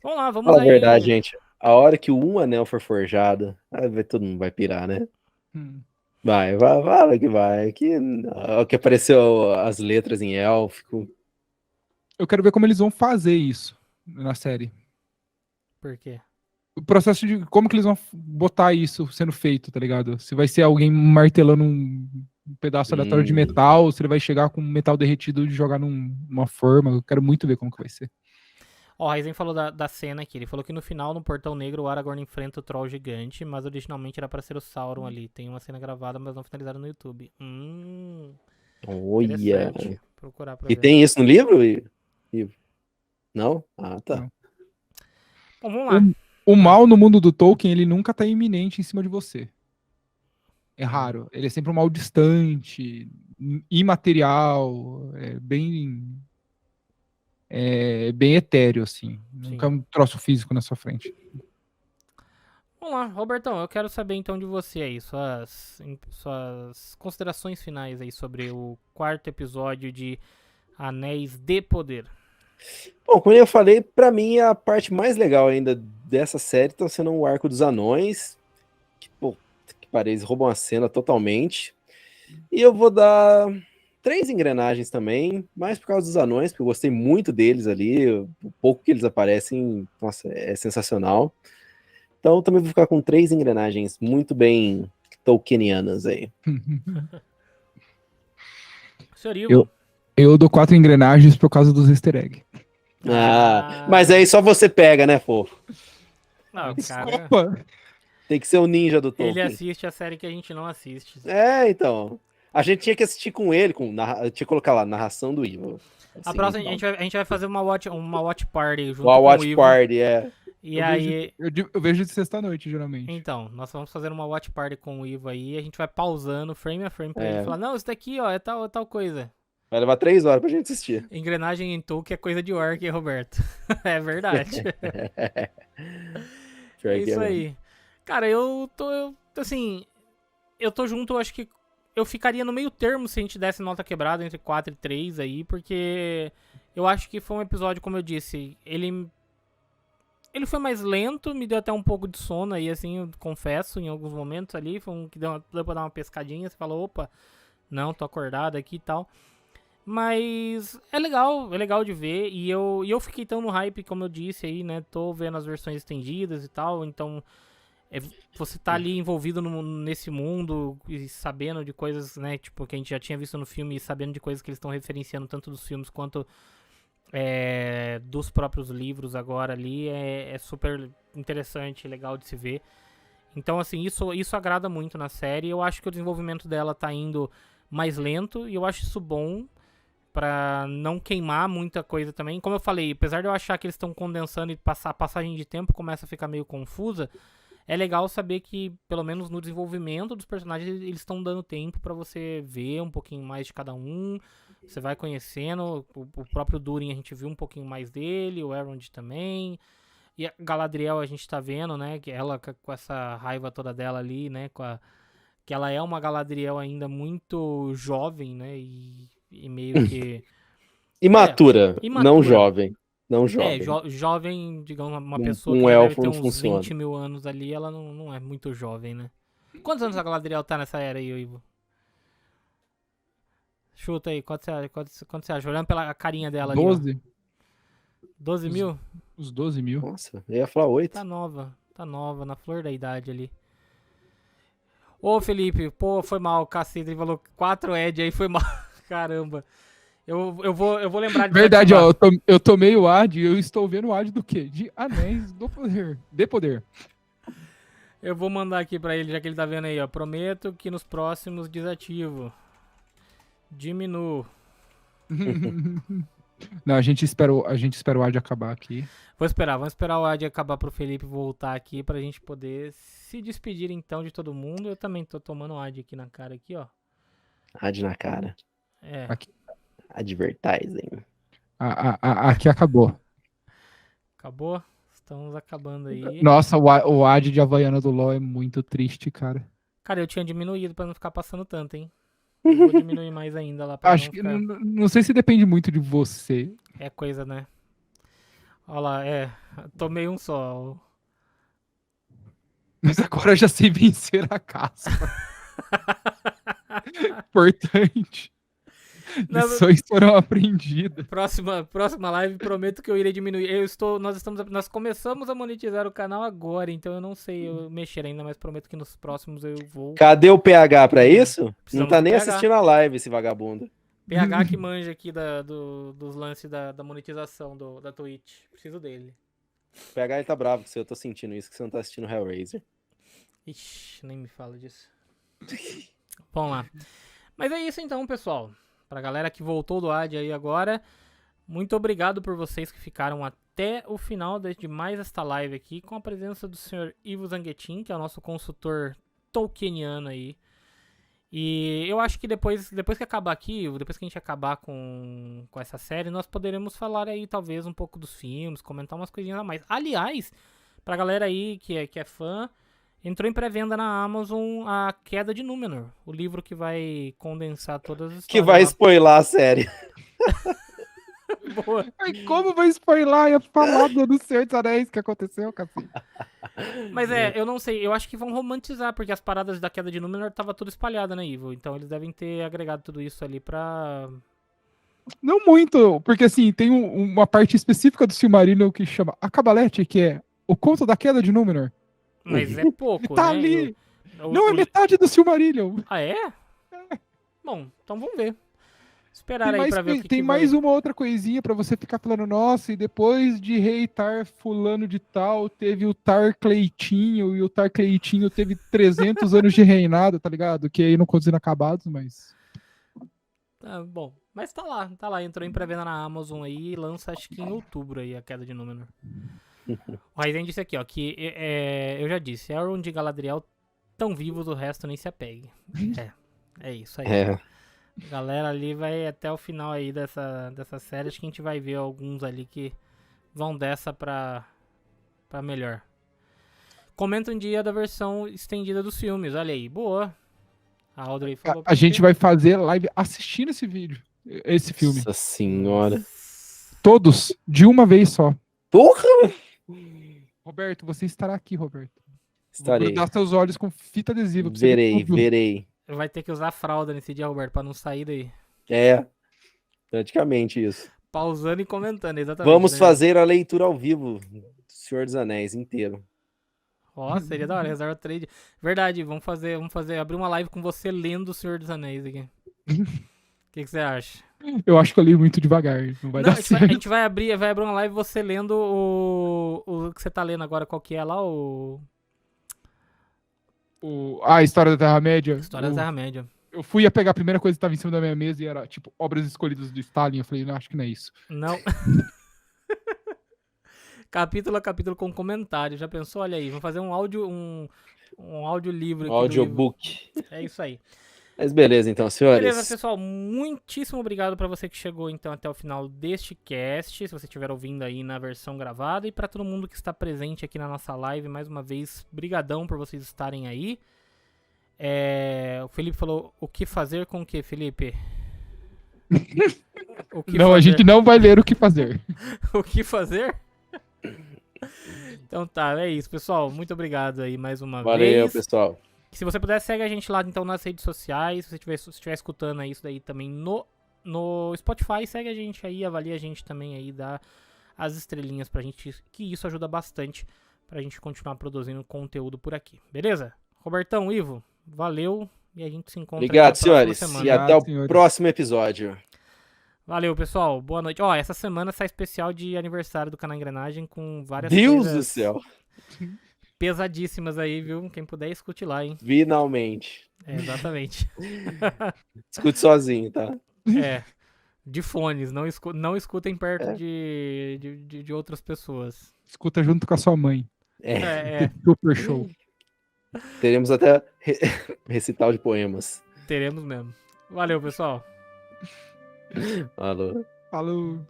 vamos lá, vamos Fala a verdade, aí. gente. A hora que um anel for forjado, todo mundo vai pirar, né? Hum. Vai que vai. Que apareceu as letras em élfico. Eu quero ver como eles vão fazer isso na série. Por quê? O processo de como que eles vão botar isso sendo feito, tá ligado? Se vai ser alguém martelando um pedaço aleatório de metal, se ele vai chegar com metal derretido e jogar numa forma. Eu quero muito ver como que vai ser. Ó, o Raizen falou da cena aqui. Ele falou que no final, no Portão Negro, o Aragorn enfrenta o Troll gigante, mas originalmente era pra ser o Sauron ali. Tem uma cena gravada, mas não finalizada no YouTube. Olha. Interessante. Procurar pra E ver. tem isso no livro? Não? Ah, tá. Não. Bom, vamos lá. O mal no mundo do Tolkien, ele nunca tá iminente em cima de você. É raro. Ele é sempre um mal distante, imaterial, bem etéreo, assim. Nunca é Sim. um troço físico na sua frente. Vamos lá, Robertão, eu quero saber então de você aí, suas considerações finais aí sobre o quarto episódio de Anéis de Poder. Bom, como eu falei, pra mim a parte mais legal ainda dessa série tá sendo o arco dos anões. Pô, que parece, eles roubam a cena totalmente. E eu vou dar 3 engrenagens também, mais por causa dos anões, porque eu gostei muito deles ali. O pouco que eles aparecem, nossa, é sensacional. Então eu também vou ficar com 3 engrenagens muito bem tolkienianas aí. Senhor Ivo. Eu dou 4 engrenagens por causa dos easter eggs. Mas aí só você pega, né, fofo? Não, cara, Desculpa. Tem que ser o ninja do ele Tolkien. assiste a série que a gente não assiste. Então. A gente tinha que assistir com ele, tinha que colocar lá, narração do Ivo. A Assim, próxima, então. a gente vai fazer uma watch party junto O com o Watch Ivo. Party, é. E aí, Eu vejo de sexta-noite, geralmente. então, nós vamos fazer uma watch party com o Ivo aí, a gente vai pausando frame a frame pra É. ele falar, não, isso daqui, ó, é tal coisa. Vai levar 3 horas pra gente assistir. Engrenagem em Tolkien é coisa de orc, hein, Roberto? É verdade. Pior É que isso mesmo. aí. Cara, assim, eu tô junto, eu acho que eu ficaria no meio termo se a gente desse nota quebrada entre 4 e 3 aí, porque eu acho que foi um episódio, como eu disse, ele foi mais lento, me deu até um pouco de sono aí, assim, eu confesso, em alguns momentos ali, foi um que deu pra dar uma pescadinha, você falou, opa, não, tô acordado aqui e tal. Mas é legal de ver, e eu fiquei tão no hype, como eu disse aí, né, tô vendo as versões estendidas e tal, então você tá ali envolvido nesse mundo e sabendo de coisas, né, tipo, que a gente já tinha visto no filme e sabendo de coisas que eles estão referenciando tanto dos filmes quanto dos próprios livros agora ali, é super interessante, legal de se ver. Então, assim, isso agrada muito na série. Eu acho que o desenvolvimento dela tá indo mais lento e eu acho isso bom pra não queimar muita coisa também. Como eu falei, apesar de eu achar que eles estão condensando e a passagem de tempo começa a ficar meio confusa, é legal saber que, pelo menos no desenvolvimento dos personagens, eles estão dando tempo pra você ver um pouquinho mais de cada um. Você vai conhecendo, o próprio Durin a gente viu um pouquinho mais dele, o Elrond também. E a Galadriel a gente tá vendo, né, que ela com essa raiva toda dela ali, né, que ela é uma Galadriel ainda muito jovem, né, e meio que... Imatura, não imatura. jovem. Não jovem. Jovem, digamos, uma Um- pessoa um que já deve elfo ter não uns funciona. 20 mil anos ali, ela não é muito jovem, né? Quantos anos a Galadriel tá nessa era aí, Ivo? Chuta aí, quanto você acha? Olhando pela carinha dela ali, ó. 12? 12 mil? Os 12 mil. Nossa, eu ia falar 8. Tá nova, na flor da idade ali. Ô, Felipe, pô, foi mal, cacete, ele falou 4 Ed aí, foi mal, caramba. Eu vou lembrar de Verdade, ó, desativar. eu tomei o ad e eu estou vendo o ad do quê? De Anéis do Poder. De Poder. Eu vou mandar aqui pra ele, já que ele tá vendo aí, ó. Prometo que nos próximos desativo. Diminuo. Não, a gente espera o ad acabar aqui. Vamos esperar o ad acabar pro Felipe voltar aqui pra gente poder se despedir então de todo mundo. Eu também tô tomando ad aqui na cara aqui, ó. Ad na cara. É. Aqui. Advertising. Aqui acabou. Acabou? Estamos acabando aí. Nossa, o ad de Havaiana do LoL é muito triste, cara. Cara, eu tinha diminuído pra não ficar passando tanto, hein? Eu vou diminuir mais ainda lá pra Acho não que ficar... não sei se depende muito de você. É coisa, né? Olha lá, tomei um só. Mas agora eu já sei vencer a caspa. Importante. Não, Lições foram aprendidas. próxima live, prometo que eu irei diminuir. Nós começamos a monetizar o canal agora, então eu não sei eu mexer ainda, mas prometo que nos próximos eu vou. Cadê o PH pra isso? Não Precisamos tá do nem PH. assistindo a live, esse vagabundo. PH que manja aqui dos lances da monetização da Twitch. Preciso dele. O PH ele tá bravo com você, eu tô sentindo isso, que você não tá assistindo Hellraiser. Ixi, nem me fala disso. Vamos lá. Mas é isso então, pessoal. Pra galera que voltou do ad aí agora, muito obrigado por vocês que ficaram até o final de mais esta live aqui, com a presença do senhor Ivo Zanguetin, que é o nosso consultor tolkieniano aí. E eu acho que depois que acabar aqui, depois que a gente acabar com essa série, nós poderemos falar aí talvez um pouco dos filmes, comentar umas coisinhas a mais. Aliás, pra galera aí que é fã, entrou em pré-venda na Amazon A Queda de Númenor, o livro que vai condensar todas as histórias. Que vai spoiler a série. Boa. Mas como vai spoiler a palavra do Senhor dos Anéis que aconteceu, cacete? Mas eu não sei, eu acho que vão romantizar, porque as paradas da Queda de Númenor tava tudo espalhada, né, Ivo? Então eles devem ter agregado tudo isso ali pra... Não muito, porque assim, tem uma parte específica do Silmarillion que chama A Cabalete, que é o conto da Queda de Númenor. Mas é Ele pouco, tá né? ali. Não é metade do Silmarillion. Ah, é? Bom, então vamos ver. Esperar Tem aí mais, pra ver o que tem que mais vai... uma outra coisinha pra você ficar falando, nossa, e depois de reitar fulano de tal, teve o Tar Cleitinho, e o Tar Cleitinho teve 300 anos de reinado, tá ligado? Que aí não contos inacabados, mas... Ah, bom, mas tá lá, entrou em pré-venda na Amazon aí e lança acho que em outubro aí a Queda de Númenor. O Raizen disse aqui, ó, que eu já disse, Elrond e Galadriel tão vivos, o resto nem se apegue. É isso aí. É. A galera ali vai até o final aí dessa série, acho que a gente vai ver alguns ali que vão dessa pra melhor. Comenta um dia da versão estendida dos filmes, olha aí, boa. A Audrey falou A gente vai fazer live assistindo esse filme. Nossa senhora. Todos, de uma vez só. Porra! Roberto, você estará aqui, Roberto. Estarei. Vou grudar seus olhos com fita adesiva. Pra você ver Verei, tudo. verei. Vai ter que usar fralda nesse dia, Roberto, pra não sair daí. É, praticamente isso. Pausando e comentando, exatamente. Vamos né? fazer a leitura ao vivo do Senhor dos Anéis inteiro. Ó, seria da hora, reserva trade. Verdade, vamos abrir uma live com você lendo O Senhor dos Anéis aqui. O que você acha? Eu acho que eu li muito devagar. Não vai Não, dar certo. a gente vai abrir uma live você lendo o que você tá lendo agora, qual que é lá? A História da Terra-média. História da Terra-média. Eu fui a pegar a primeira coisa que estava em cima da minha mesa e era, tipo, obras escolhidas do Stalin. Eu falei, não, acho que não é isso. Não. Capítulo a capítulo com comentário. Já pensou? Olha aí, vamos fazer um audiolivro aqui. Audiobook. É isso aí. Mas beleza, então, senhores. Beleza, pessoal. Muitíssimo obrigado para você que chegou então até o final deste cast. Se você estiver ouvindo aí na versão gravada. E para todo mundo que está presente aqui na nossa live, mais uma vez, brigadão por vocês estarem aí. O Felipe falou, o que fazer com o que, Felipe? O que Não, fazer? a gente não vai ler o que fazer. O que fazer? Então tá, é isso, pessoal. Muito obrigado aí mais uma Valeu, vez. pessoal. Se você puder, segue a gente lá então nas redes sociais. Se você estiver escutando aí isso daí também no Spotify, segue a gente aí, avalia a gente também aí, dá as estrelinhas pra gente, que isso ajuda bastante pra gente continuar produzindo conteúdo por aqui. Beleza? Robertão, Ivo, valeu e a gente se encontra Obrigado, aí na próxima senhores. semana. E até o senhores. próximo episódio. Valeu, pessoal. Boa noite. Ó, essa semana sai especial de aniversário do canal Engrenagem com várias Deus coisas do céu. pesadíssimas aí, viu? Quem puder, escute lá, hein? Finalmente. É, exatamente. Escute sozinho, tá? É. De fones, não escutem perto É. de outras pessoas. Escuta junto com a sua mãe. É, Super show. Teremos até recital de poemas. teremos mesmo. Valeu, pessoal. Alô. Falou.